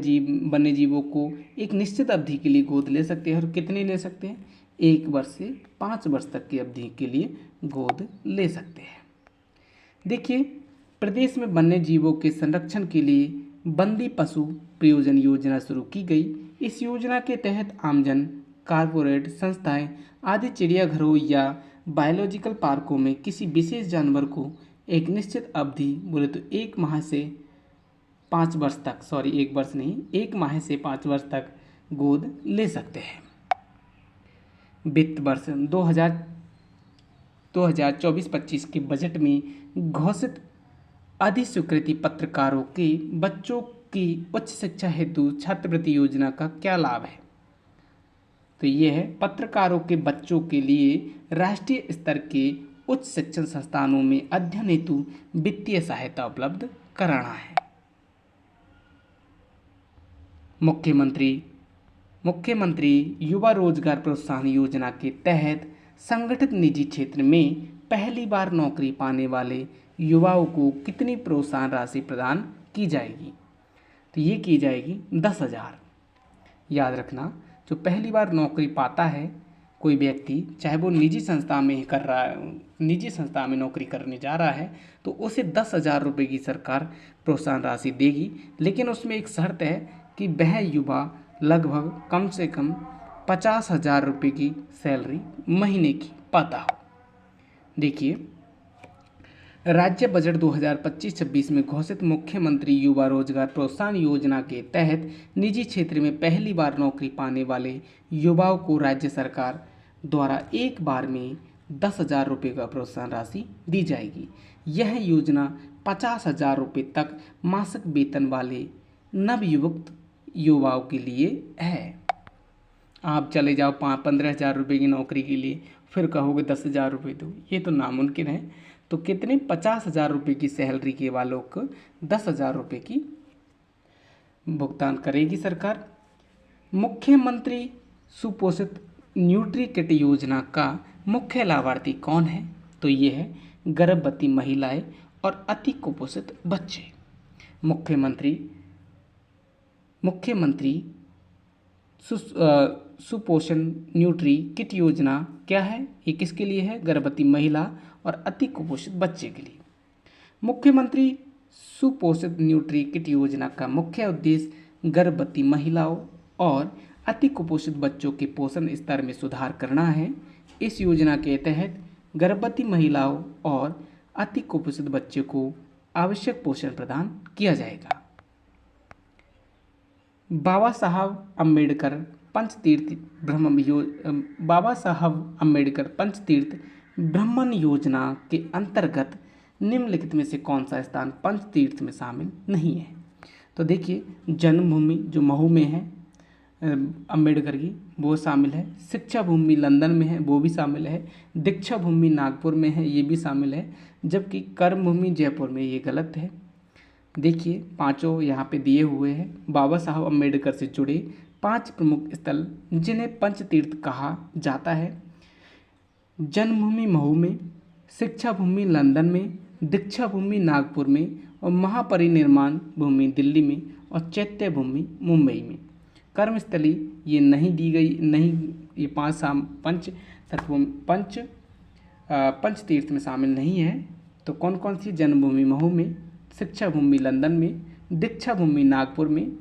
जीवों को एक निश्चित अवधि के लिए गोद ले सकते हैं। और कितने ले सकते हैं? 1 वर्ष से 5 वर्ष तक की अवधि के लिए गोद ले सकते हैं। देखिए, प्रदेश में वन्य जीवों के संरक्षण के लिए बंदी पशु प्रयोजन योजना शुरू की गई। इस योजना के तहत आमजन, कारपोरेट संस्थाएं आदि चिड़ियाघरों या बायोलॉजिकल पार्कों में किसी विशेष जानवर को एक निश्चित अवधि बोले तो 1 माह से 5 वर्ष तक, 1 वर्ष नहीं, 1 माह से 5 वर्ष तक गोद ले सकते हैं। वित्त वर्ष 2024-25 के बजट में घोषित अधिस्वीकृति पत्रकारों के बच्चों की उच्च शिक्षा हेतु छात्रवृत्ति योजना का क्या लाभ है? तो ये है पत्रकारों के बच्चों के लिए राष्ट्रीय स्तर के उच्च शिक्षण संस्थानों में अध्ययन हेतु वित्तीय सहायता उपलब्ध कराना है। मुख्यमंत्री युवा रोजगार प्रोत्साहन योजना के तहत संगठित निजी क्षेत्र में पहली बार नौकरी पाने वाले युवाओं को कितनी प्रोत्साहन राशि प्रदान की जाएगी? तो ये की जाएगी 10,000। याद रखना, जो पहली बार नौकरी पाता है कोई व्यक्ति, चाहे वो निजी संस्था में नौकरी करने जा रहा है, तो उसे 10,000 रुपये की सरकार प्रोत्साहन राशि देगी। लेकिन उसमें एक शर्त है कि वह युवा लगभग कम से कम 50,000 रुपये की सैलरी महीने की पाता हो। देखिए, राज्य बजट 2025-26 में घोषित मुख्यमंत्री युवा रोजगार प्रोत्साहन योजना के तहत निजी क्षेत्र में पहली बार नौकरी पाने वाले युवाओं को राज्य सरकार द्वारा एक बार में 10,000 रुपये का प्रोत्साहन राशि दी जाएगी। यह योजना 50,000 रुपये तक मासिक वेतन वाले नवयुवक युवाओं के लिए है। आप चले जाओ 15,000 रुपये की नौकरी के लिए, फिर कहोगे 10,000 रुपये दो, ये तो नामुमकिन है। तो कितने 50,000 रुपये की सैलरी के वालों को 10,000 रुपये की भुगतान करेगी सरकार। मुख्यमंत्री सुपोषित न्यूट्री किट योजना का मुख्य लाभार्थी कौन है? तो ये है गर्भवती महिलाएं और अति कुपोषित बच्चे। मुख्यमंत्री सुपोषण न्यूट्री किट योजना क्या है? ये किसके लिए है? गर्भवती महिला और अति कुपोषित बच्चे के लिए। मुख्यमंत्री सुपोषित न्यूट्री किट योजना का मुख्य उद्देश्य गर्भवती महिलाओं और अति कुपोषित बच्चों के पोषण स्तर में सुधार करना है। इस योजना के तहत गर्भवती महिलाओं और अति कुपोषित बच्चों को आवश्यक पोषण प्रदान किया जाएगा। बाबा साहब अम्बेडकर पंचतीर्थ भ्रमण योजना के अंतर्गत निम्नलिखित में से कौन सा स्थान पंचतीर्थ में शामिल नहीं है? तो देखिए, जन्मभूमि जो महू में है अम्बेडकर की, वो शामिल है। शिक्षा भूमि लंदन में है, वो भी शामिल है। दीक्षा भूमि नागपुर में है, ये भी शामिल है। जबकि कर्म भूमि जयपुर में, ये गलत है। देखिए, पांचों यहाँ पे दिए हुए हैं। बाबा साहब अम्बेडकर से जुड़े 5 प्रमुख स्थल जिन्हें पंचतीर्थ कहा जाता है: जन्मभूमि महू में, शिक्षा भूमि लंदन में, दीक्षा भूमि नागपुर में और महापरिनिर्वाण भूमि दिल्ली में और चैत्य भूमि मुंबई में। कर्मस्थली ये नहीं दी गई, नहीं, ये 5 पंचतीर्थ में शामिल नहीं है। तो कौन कौन सी? जन्मभूमि महू में, शिक्षा भूमि लंदन में, दीक्षा भूमि नागपुर में,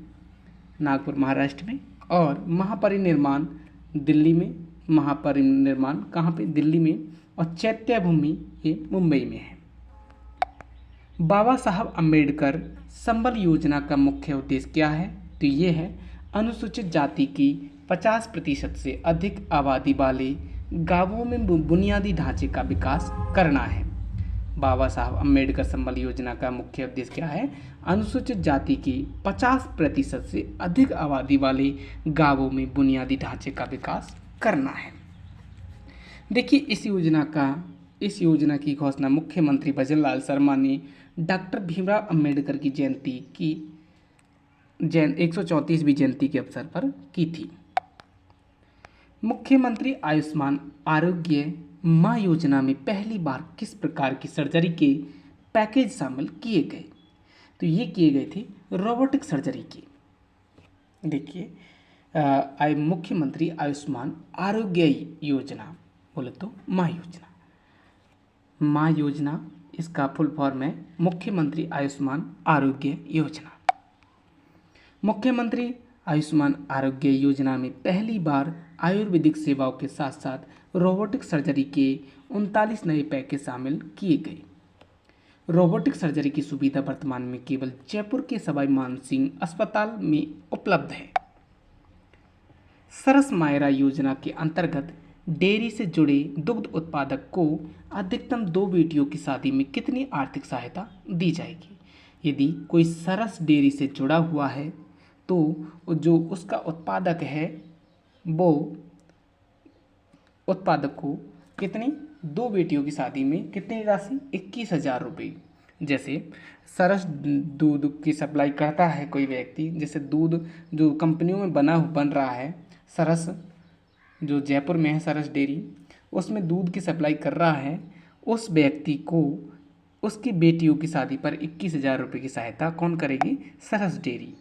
नागपुर महाराष्ट्र में, और महापरिनिर्वाण दिल्ली में। महापरिनिर्वाण कहाँ पे? दिल्ली में। और चैत्य भूमि ये मुंबई में है। बाबा साहब अम्बेडकर संबल योजना का मुख्य उद्देश्य क्या है? तो ये है अनुसूचित जाति की 50% से अधिक आबादी वाले गांवों में बुनियादी ढांचे का विकास करना है। बाबा साहब अम्बेडकर संबल योजना का मुख्य उद्देश्य क्या है? अनुसूचित जाति की 50% से अधिक आबादी वाले गांवों में बुनियादी ढांचे का विकास करना है। देखिए, इस योजना की घोषणा मुख्यमंत्री भजनलाल शर्मा ने डॉक्टर भीमराव अम्बेडकर की जयंती की 134वीं जयंती के अवसर पर की थी। मुख्यमंत्री आयुष्मान आरोग्य माह योजना में पहली बार किस प्रकार की सर्जरी के पैकेज शामिल किए गए? तो ये किए गए थे रोबोटिक सर्जरी के। देखिए, मुख्यमंत्री आयुष्मान आरोग्य योजना बोले तो माह योजना, इसका फुल फॉर्म है मुख्यमंत्री आयुष्मान आरोग्य योजना। मुख्यमंत्री आयुष्मान आरोग्य योजना में पहली बार आयुर्वेदिक सेवाओं के साथ साथ रोबोटिक सर्जरी के 39 नए पैकेज शामिल किए गए। रोबोटिक सर्जरी की सुविधा वर्तमान में केवल जयपुर के सवाई मानसिंह अस्पताल में उपलब्ध है। सरस मायरा योजना के अंतर्गत डेयरी से जुड़े दुग्ध उत्पादक को अधिकतम 2 बेटियों की शादी में कितनी आर्थिक सहायता दी जाएगी? यदि कोई सरस डेयरी से जुड़ा हुआ है तो जो उसका उत्पादक है वो उत्पादक को कितनी 2 बेटियों की शादी में कितनी राशि? 21,000 रुपये। जैसे सरस दूध की सप्लाई करता है कोई व्यक्ति, जैसे दूध जो कंपनियों में बन रहा है, सरस जो जयपुर में है सरस डेयरी, उसमें दूध की सप्लाई कर रहा है, उस व्यक्ति को उसकी बेटियों की शादी पर 21,000 रुपये की सहायता कौन करेगी? सरस डेयरी।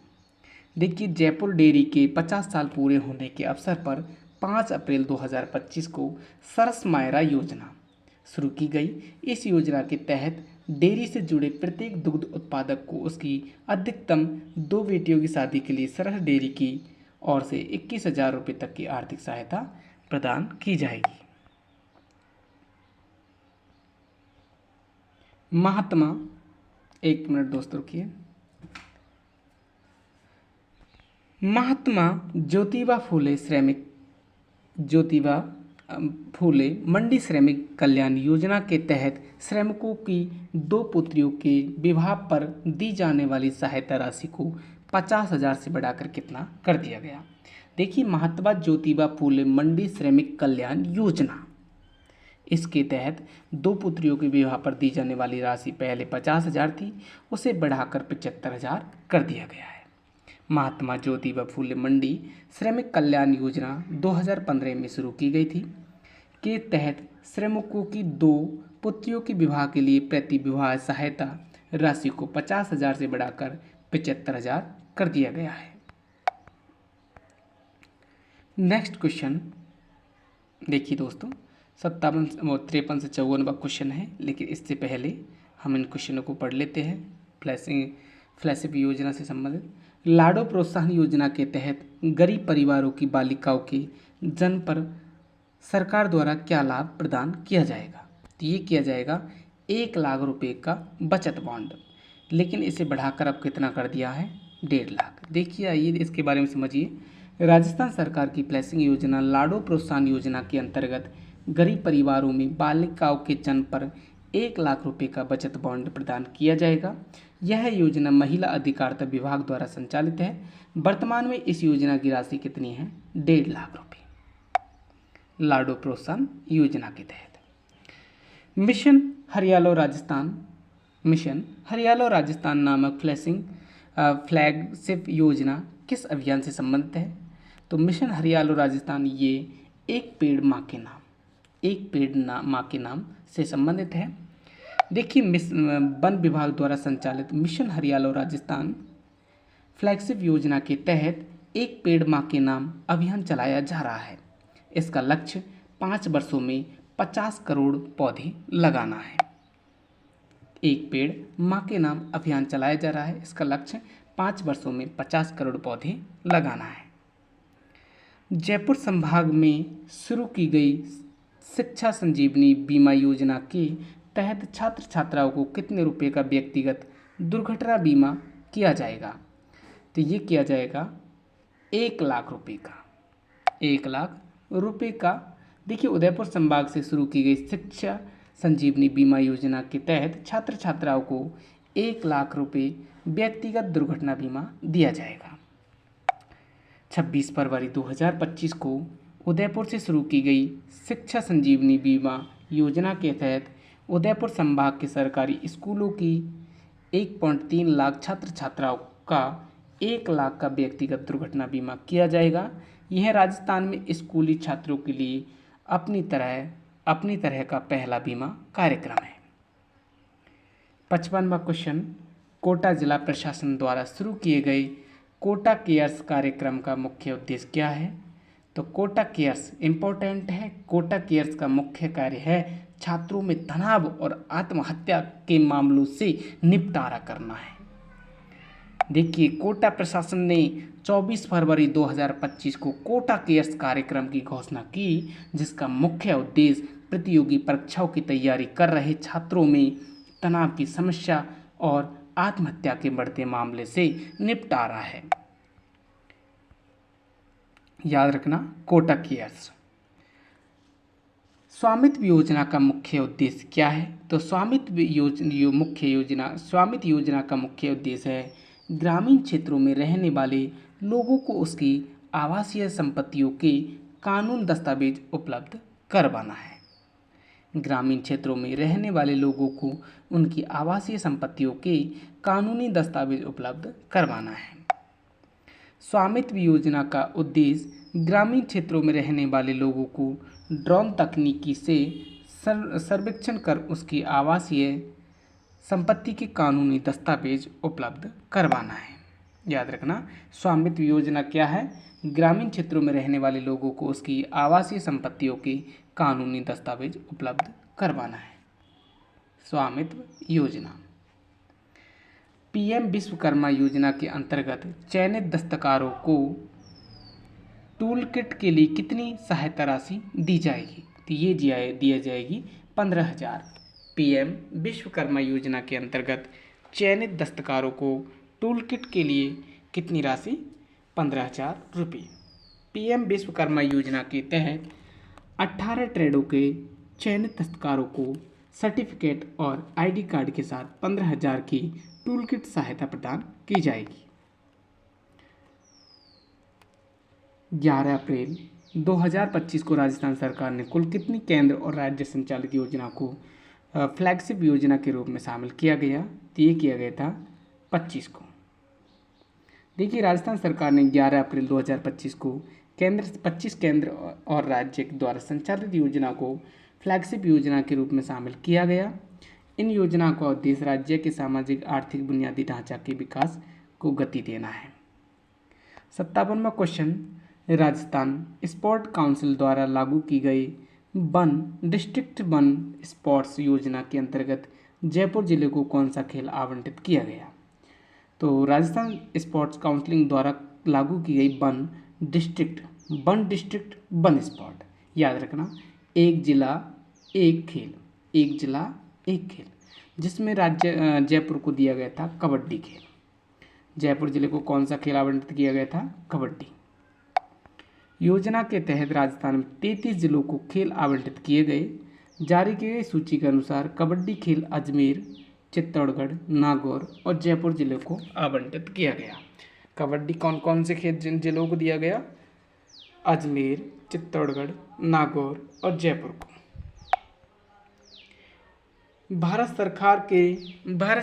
देखिए, जयपुर डेयरी के 50 साल पूरे होने के अवसर पर 5 अप्रैल 2025 को सरस मायरा योजना शुरू की गई। इस योजना के तहत डेयरी से जुड़े प्रत्येक दुग्ध उत्पादक को उसकी अधिकतम 2 बेटियों की शादी के लिए सरस डेयरी की ओर से 21,000 रुपये तक की आर्थिक सहायता प्रदान की जाएगी। महात्मा, एक मिनट दोस्तों रुकिए। महात्मा ज्योतिबा फूले मंडी श्रमिक कल्याण योजना के तहत श्रमिकों की 2 पुत्रियों के विवाह पर दी जाने वाली सहायता राशि को 50,000 से बढ़ाकर कितना कर दिया गया। देखिए, महात्मा ज्योतिबा फूले मंडी श्रमिक कल्याण योजना, इसके तहत 2 पुत्रियों के विवाह पर दी जाने वाली राशि पहले 50,000 थी, उसे बढ़ाकर 75,000 कर दिया गया है। महात्मा ज्योतिबा फूले मंडी श्रमिक कल्याण योजना 2015 में शुरू की गई थी, के तहत श्रमिकों की 2 पुत्रियों के विवाह के लिए प्रति विवाह सहायता राशि को 50,000 से बढ़ाकर 75,000 कर दिया गया है। नेक्स्ट क्वेश्चन देखिए दोस्तों, 53 से 54वां क्वेश्चन है, लेकिन इससे पहले हम इन क्वेश्चनों को पढ़ लेते हैं। फ्लैगशिप योजना से संबंधित, लाडो प्रोत्साहन योजना के तहत गरीब परिवारों की बालिकाओं के जन्म पर सरकार द्वारा क्या लाभ प्रदान किया जाएगा। तो ये किया जाएगा 1 लाख रुपए का बचत बॉन्ड, लेकिन इसे बढ़ाकर अब कितना कर दिया है, 1.5 लाख। देखिए, आइए इसके बारे में समझिए। राजस्थान सरकार की फ्लैशिंग योजना लाडो प्रोत्साहन योजना के अंतर्गत गरीब परिवारों में बालिकाओं के जन्म पर 1 लाख रुपए का बचत बॉन्ड प्रदान किया जाएगा। यह योजना महिला अधिकारिता विभाग द्वारा संचालित है। वर्तमान में इस योजना की राशि कितनी है, 1.5 लाख रुपए। लाडो प्रोत्साहन योजना के तहत मिशन हरियालो राजस्थान नामक फ्लैगशिप योजना किस अभियान से संबंधित है। तो मिशन हरियालो राजस्थान ये एक पेड़ माँ के नाम से संबंधित है। देखिए, वन विभाग द्वारा संचालित मिशन हरियालो राजस्थान फ्लैगशिप योजना के तहत एक पेड़ माँ के नाम अभियान चलाया जा रहा है। इसका लक्ष्य 5 वर्षों में 50 करोड़ पौधे लगाना है। एक पेड़ माँ के नाम अभियान चलाया जा रहा है, इसका लक्ष्य 5 वर्षों में 50 करोड़ पौधे लगाना है। जयपुर संभाग में शुरू की गई शिक्षा संजीवनी बीमा योजना के तहत छात्र छात्राओं को कितने रुपए का व्यक्तिगत दुर्घटना बीमा किया जाएगा। तो ये किया जाएगा 1 लाख रुपए का, 1 लाख रुपए का। देखिए, उदयपुर संभाग से शुरू की गई शिक्षा संजीवनी बीमा योजना के तहत छात्र छात्राओं को 1 लाख रुपए व्यक्तिगत दुर्घटना बीमा दिया जाएगा। 26 फरवरी 2025 को उदयपुर से शुरू की गई शिक्षा संजीवनी बीमा योजना के तहत उदयपुर संभाग के सरकारी स्कूलों की 1.3 लाख छात्र छात्राओं का 1 लाख का व्यक्तिगत दुर्घटना बीमा किया जाएगा। यह राजस्थान में स्कूली छात्रों के लिए अपनी तरह का पहला बीमा कार्यक्रम है। 55वां क्वेश्चन, कोटा जिला प्रशासन द्वारा शुरू किए गए कोटा केयर्स कार्यक्रम का मुख्य उद्देश्य क्या है। तो कोटा केयर्स इम्पोर्टेंट है। कोटा केयर्स का मुख्य कार्य है छात्रों में तनाव और आत्महत्या के मामलों से निपटारा करना है। देखिए, कोटा प्रशासन ने 24 फरवरी 2025 को कोटा केयर्स कार्यक्रम की घोषणा की, जिसका मुख्य उद्देश्य प्रतियोगी परीक्षाओं की तैयारी कर रहे छात्रों में तनाव की समस्या और आत्महत्या के बढ़ते मामले से निपटारा है। याद रखना, कोटा केयर्स। स्वामित्व योजना का मुख्य उद्देश्य क्या है। तो स्वामित्व योजना का मुख्य उद्देश्य है ग्रामीण क्षेत्रों में रहने वाले लोगों को उसकी आवासीय संपत्तियों के कानून दस्तावेज उपलब्ध करवाना है। ग्रामीण क्षेत्रों में रहने वाले लोगों को उनकी आवासीय संपत्तियों के कानूनी दस्तावेज उपलब्ध करवाना है। स्वामित्व योजना का उद्देश्य ग्रामीण क्षेत्रों में रहने वाले लोगों को ड्रोन तकनीकी से सर्वेक्षण कर उसकी आवासीय संपत्ति के कानूनी दस्तावेज उपलब्ध करवाना है। याद रखना, स्वामित्व योजना क्या है, ग्रामीण क्षेत्रों में रहने वाले लोगों को उसकी आवासीय संपत्तियों के कानूनी दस्तावेज उपलब्ध करवाना है। स्वामित्व योजना। पीएम विश्वकर्मा योजना के अंतर्गत चयनित दस्तकारों को टूल किट के लिए कितनी सहायता राशि दी जाएगी। तो ये दिया जाएगी 15,000। पीएम विश्वकर्मा योजना के अंतर्गत चयनित दस्तकारों को टूल किट के लिए कितनी राशि, 15,000 रुपये। पीएम विश्वकर्मा योजना के तहत 18 ट्रेडों के चयनित दस्तकारों को सर्टिफिकेट और आईडी कार्ड के साथ 15,000 की टूल किट सहायता प्रदान की जाएगी। 11 अप्रैल 2025 को राजस्थान सरकार ने कुल कितनी केंद्र और राज्य संचालित योजना को फ्लैगशिप योजना के रूप में शामिल किया गया? तो ये किया गया था 25 को। देखिए, राजस्थान सरकार ने 11 अप्रैल 2025 को 25 केंद्र और राज्य द्वारा संचालित योजना को फ्लैगशिप योजना के रूप में शामिल किया गया। इन योजना का उद्देश्य राज्य के सामाजिक आर्थिक बुनियादी ढांचा के विकास को गति देना है। 57वां क्वेश्चन, राजस्थान स्पोर्ट काउंसिल द्वारा लागू की गई वन डिस्ट्रिक्ट वन स्पोर्ट्स योजना के अंतर्गत जयपुर जिले को कौन सा खेल आवंटित किया गया? तो राजस्थान स्पोर्ट्स काउंसिल द्वारा लागू की गई वन डिस्ट्रिक्ट वन स्पोर्ट, याद रखना, एक जिला एक खेल, एक जिला एक खेल, जिसमें जयपुर को दिया गया था कबड्डी खेल। जयपुर जिले को कौन सा खेल आवंटित किया गया था? कबड्डी। योजना के तहत राजस्थान में 33 जिलों को खेल आवंटित किए गए। जारी की गई सूची के अनुसार कबड्डी खेल अजमेर, चित्तौड़गढ़, नागौर और जयपुर जिले को आवंटित किया गया। कबड्डी कौन कौन से खेल जिन जिलों को दिया गया? अजमेर, चित्तौड़गढ़, नागौर और जयपुर को। भारत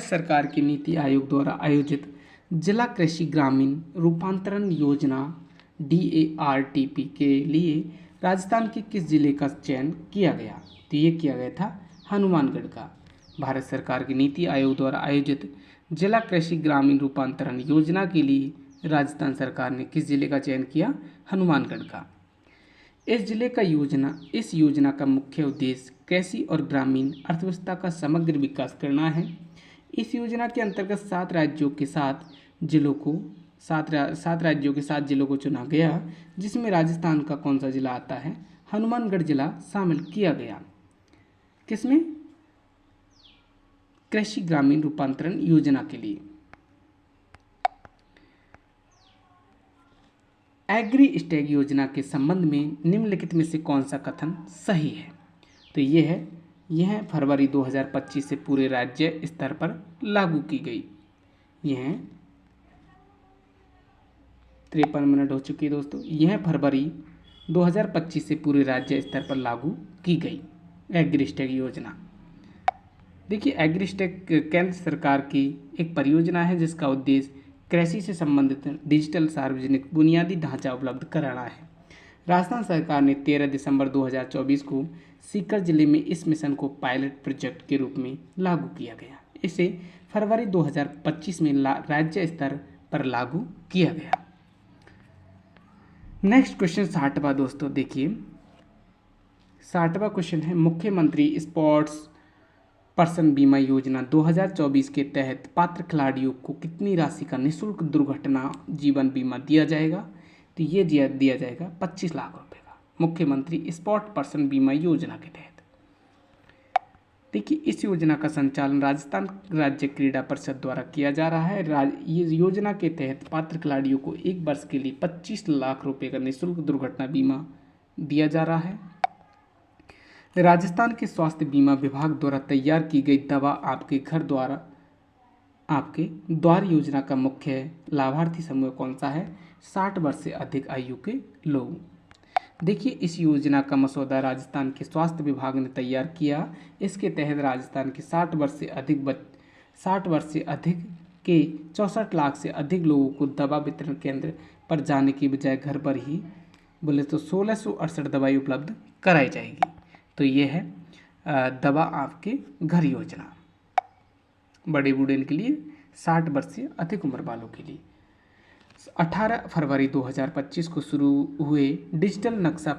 सरकार की नीति आयोग द्वारा आयोजित जिला कृषि ग्रामीण रूपांतरण योजना DARTP के लिए राजस्थान के किस जिले का चयन किया गया? तो ये किया गया था हनुमानगढ़ का। भारत सरकार की नीति आयोग द्वारा आयोजित जिला कृषि ग्रामीण रूपांतरण योजना के लिए राजस्थान सरकार ने किस जिले का चयन किया? हनुमानगढ़ का। इस योजना का मुख्य उद्देश्य कृषि और ग्रामीण अर्थव्यवस्था का समग्र विकास करना है। इस योजना के अंतर्गत 7 राज्यों के 7 जिलों को चुना गया, जिसमें राजस्थान का कौन सा जिला आता है? हनुमानगढ़ जिला शामिल किया गया। किसमें? कृषि ग्रामीण रूपांतरण योजना के लिए। एग्री स्टैग योजना के संबंध में निम्नलिखित में से कौन सा कथन सही है? तो यह फरवरी 2025 से पूरे राज्य स्तर पर लागू की गई। यह 53 मिनट हो चुकी है दोस्तों। यह फरवरी 2025 से पूरे राज्य स्तर पर लागू की गई एग्री स्टैग योजना। देखिए, एग्री स्टैग केंद्र सरकार की एक परियोजना है जिसका उद्देश्य कृषि से संबंधित डिजिटल सार्वजनिक बुनियादी ढांचा उपलब्ध कराना है। राजस्थान सरकार ने 13 दिसंबर 2024 को सीकर जिले में इस मिशन को पायलट प्रोजेक्ट के रूप में लागू किया गया। इसे फरवरी 2025 में राज्य स्तर पर लागू किया गया। नेक्स्ट क्वेश्चन 60वां दोस्तों, देखिए 60वां क्वेश्चन है, मुख्यमंत्री स्पोर्ट्स पर्सन बीमा योजना 2024 के तहत पात्र खिलाड़ियों को कितनी राशि का निःशुल्क दुर्घटना जीवन बीमा दिया जाएगा? तो ये दिया जाएगा 25 लाख रुपए का, मुख्यमंत्री स्पोर्ट पर्सन बीमा योजना के तहत। देखिए, इस योजना का संचालन राजस्थान राज्य क्रीड़ा परिषद द्वारा किया जा रहा है। ये योजना के तहत पात्र खिलाड़ियों को 1 वर्ष के लिए 25 लाख रुपए का निःशुल्क दुर्घटना बीमा दिया जा रहा है। राजस्थान के स्वास्थ्य बीमा विभाग द्वारा तैयार की गई दवा आपके द्वार योजना का मुख्य लाभार्थी समूह कौन सा है? 60 वर्ष से अधिक आयु के लोग। देखिए, इस योजना का मसौदा राजस्थान के स्वास्थ्य विभाग ने तैयार किया। इसके तहत राजस्थान के 60 वर्ष से अधिक के 64 लाख से अधिक लोगों को दवा वितरण केंद्र पर जाने की बजाय घर पर ही बोले तो 1668 दवाई उपलब्ध कराई जाएगी। तो ये है दवा आपके घर योजना, बड़े बूढ़े के लिए, 60 वर्ष से अधिक उम्र वालों के लिए। 18 फरवरी 2025 को शुरू हुए डिजिटल नक्शा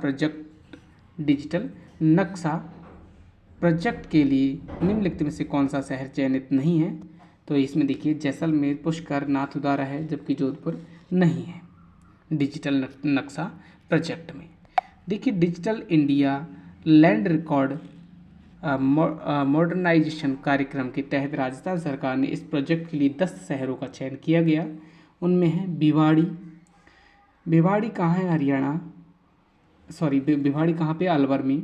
प्रोजेक्ट के लिए निम्नलिखित में से कौन सा शहर चयनित नहीं है? तो इसमें देखिए, जैसलमेर, पुष्कर, नाथद्वारा है, जबकि जोधपुर नहीं है डिजिटल नक्शा प्रोजेक्ट में। देखिए, digital India land record modernisation कार्यक्रम के तहत राजस्थान सरकार ने इस प्रोजेक्ट के लिए 10 शहरों का चयन किया गया। उनमें है भिवाड़ी कहाँ है? हरियाणा। सॉरी भिवाड़ी कहाँ पे, अलवर में,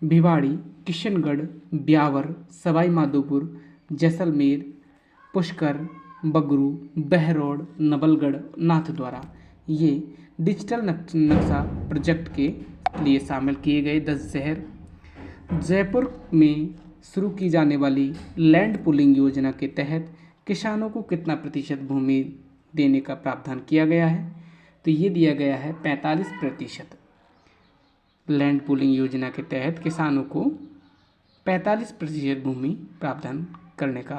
भिवाड़ी, किशनगढ़, ब्यावर, सवाई माधोपुर, जैसलमेर, पुष्कर, बगरू, बहरौड़, नवलगढ़, नाथद्वारा, ये डिजिटल नक्शा प्रोजेक्ट के लिए शामिल किए गए 10 शहर। जयपुर में शुरू की जाने वाली लैंड पूलिंग योजना के तहत किसानों को कितना प्रतिशत भूमि देने का प्रावधान किया गया है? तो ये दिया गया है 45%। लैंड पूलिंग योजना के तहत किसानों को 45% भूमि प्रावधान करने का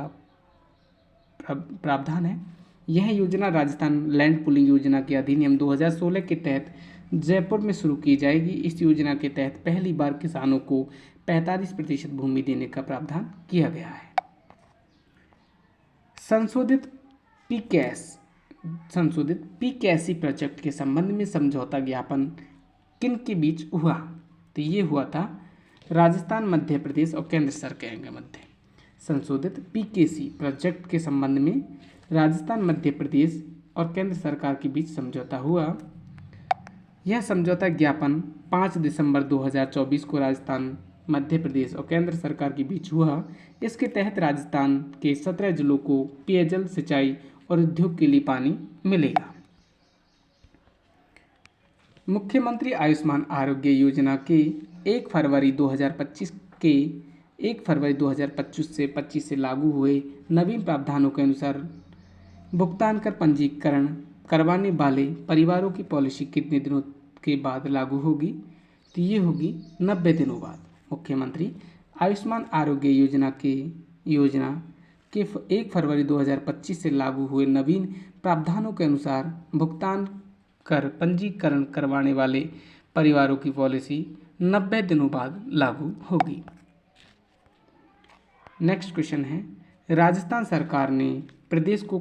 प्रावधान है। यह योजना राजस्थान लैंड पूलिंग योजना के अधिनियम 2016 के तहत जयपुर में शुरू की जाएगी। इस योजना के तहत पहली बार किसानों को 45% भूमि देने का प्रावधान किया गया है। संशोधित पीकेसी प्रोजेक्ट के संबंध में समझौता ज्ञापन किन के बीच हुआ? तो ये हुआ था राजस्थान, मध्य प्रदेश और केंद्र सरकार के मध्य। संशोधित पीकेसी प्रोजेक्ट के संबंध में राजस्थान, मध्य प्रदेश और केंद्र सरकार के बीच समझौता हुआ। यह समझौता ज्ञापन 5 दिसंबर 2024 को राजस्थान, मध्य प्रदेश और केंद्र सरकार के बीच हुआ। इसके तहत राजस्थान के 17 जिलों को पेयजल, सिंचाई और उद्योग के लिए पानी मिलेगा। मुख्यमंत्री आयुष्मान आरोग्य योजना के 1 फरवरी 2025 से 25 से लागू हुए नवीन प्रावधानों के अनुसार भुगतान कर पंजीकरण करवाने वाले परिवारों की पॉलिसी कितने दिनों के बाद लागू होगी? तो ये होगी 90 दिनों बाद। मुख्यमंत्री आयुष्मान आरोग्य योजना के 1 फरवरी 2025 से लागू हुए नवीन प्रावधानों के अनुसार भुगतान कर पंजीकरण करवाने वाले परिवारों की पॉलिसी 90 दिनों बाद लागू होगी। नेक्स्ट क्वेश्चन है, राजस्थान सरकार ने प्रदेश को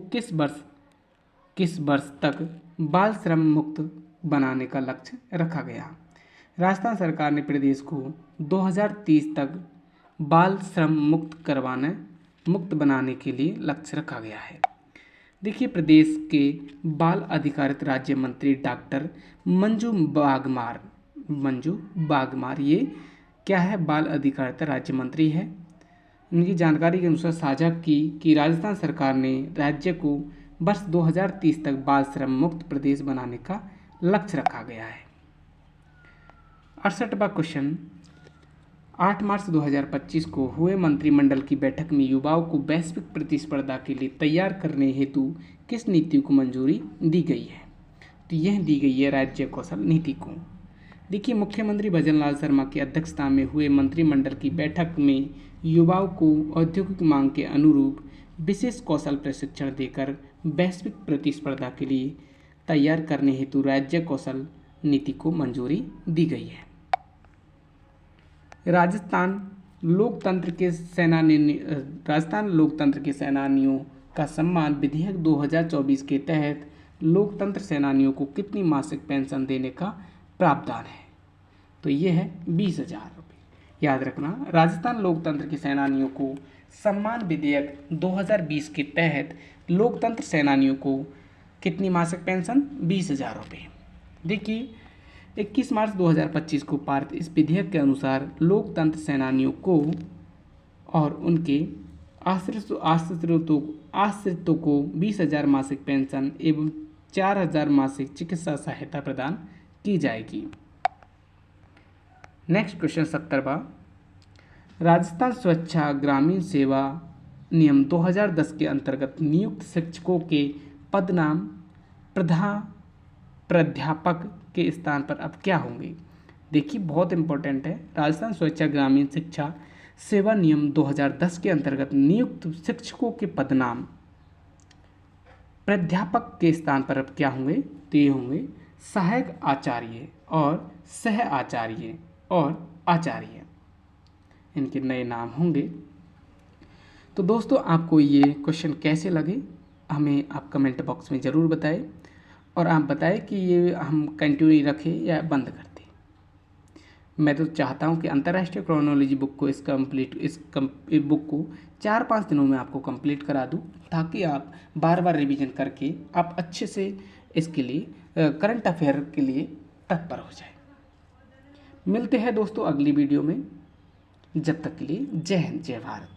किस वर्ष तक बाल श्रम मुक्त बनाने का लक्ष्य रखा गया? राजस्थान सरकार ने प्रदेश को 2030 तक बाल श्रम मुक्त बनाने के लिए लक्ष्य रखा गया है। देखिए, प्रदेश के बाल अधिकारित राज्य मंत्री डॉक्टर मंजू बागमार ये क्या है? बाल अधिकारित राज्य मंत्री है। उनकी जानकारी के अनुसार साझा की कि राजस्थान सरकार ने राज्य को वर्ष 2030 तक बाल श्रम मुक्त प्रदेश बनाने का लक्ष्य रखा गया है। 68वां क्वेश्चन, 8 मार्च 2025 को हुए मंत्रिमंडल की बैठक में युवाओं को वैश्विक प्रतिस्पर्धा के लिए तैयार करने हेतु किस नीति को मंजूरी दी गई है? तो यह दी गई है राज्य कौशल नीति को। देखिए, मुख्यमंत्री भजनलाल शर्मा की अध्यक्षता में हुए मंत्रिमंडल की बैठक में युवाओं को औद्योगिक मांग के अनुरूप विशेष कौशल प्रशिक्षण देकर वैश्विक प्रतिस्पर्धा के लिए तैयार करने हेतु राज्य कौशल नीति को मंजूरी दी गई है। राजस्थान लोकतंत्र के सेनानियों का सम्मान विधेयक 2024 के तहत लोकतंत्र सेनानियों को कितनी मासिक पेंशन देने का प्रावधान है? तो ये है 20,000 रुपये। याद रखना, राजस्थान लोकतंत्र के सेनानियों को सम्मान विधेयक 2020 के तहत लोकतंत्र सेनानियों को कितनी मासिक पेंशन? 20,000 रुपये। देखिए, 21 मार्च 2025 को पारित इस विधेयक के अनुसार लोकतंत्र सेनानियों को और उनके आश्रितों को 20,000 मासिक पेंशन एवं 4,000 मासिक चिकित्सा सहायता प्रदान की जाएगी। नेक्स्ट क्वेश्चन 70वां, राजस्थान स्वच्छता ग्रामीण सेवा नियम 2010 के अंतर्गत नियुक्त शिक्षकों के पद नाम प्राध्यापक के स्थान पर अब क्या होंगे? देखिए, बहुत इंपॉर्टेंट है। राजस्थान स्वच्छता ग्रामीण शिक्षा सेवा नियम 2010 के अंतर्गत नियुक्त शिक्षकों के पद नाम प्राध्यापक के स्थान पर अब क्या होंगे? तो ये होंगे सहायक आचार्य और सह आचार्य और आचार्य, इनके नए नाम होंगे। तो दोस्तों, आपको ये क्वेश्चन कैसे लगे हमें आप कमेंट बॉक्स में ज़रूर बताएं और आप बताएं कि ये हम कंटिन्यू रखें या बंद कर दें। मैं तो चाहता हूँ कि अंतर्राष्ट्रीय क्रोनोलॉजी बुक को इस बुक को 4-5 दिनों में आपको कंप्लीट करा दूँ, ताकि आप बार बार रिवीजन करके आप अच्छे से इसके लिए करंट अफेयर के लिए तत्पर हो जाए। मिलते हैं दोस्तों अगली वीडियो में, जब तक के लिए जय हिंद जय भारत।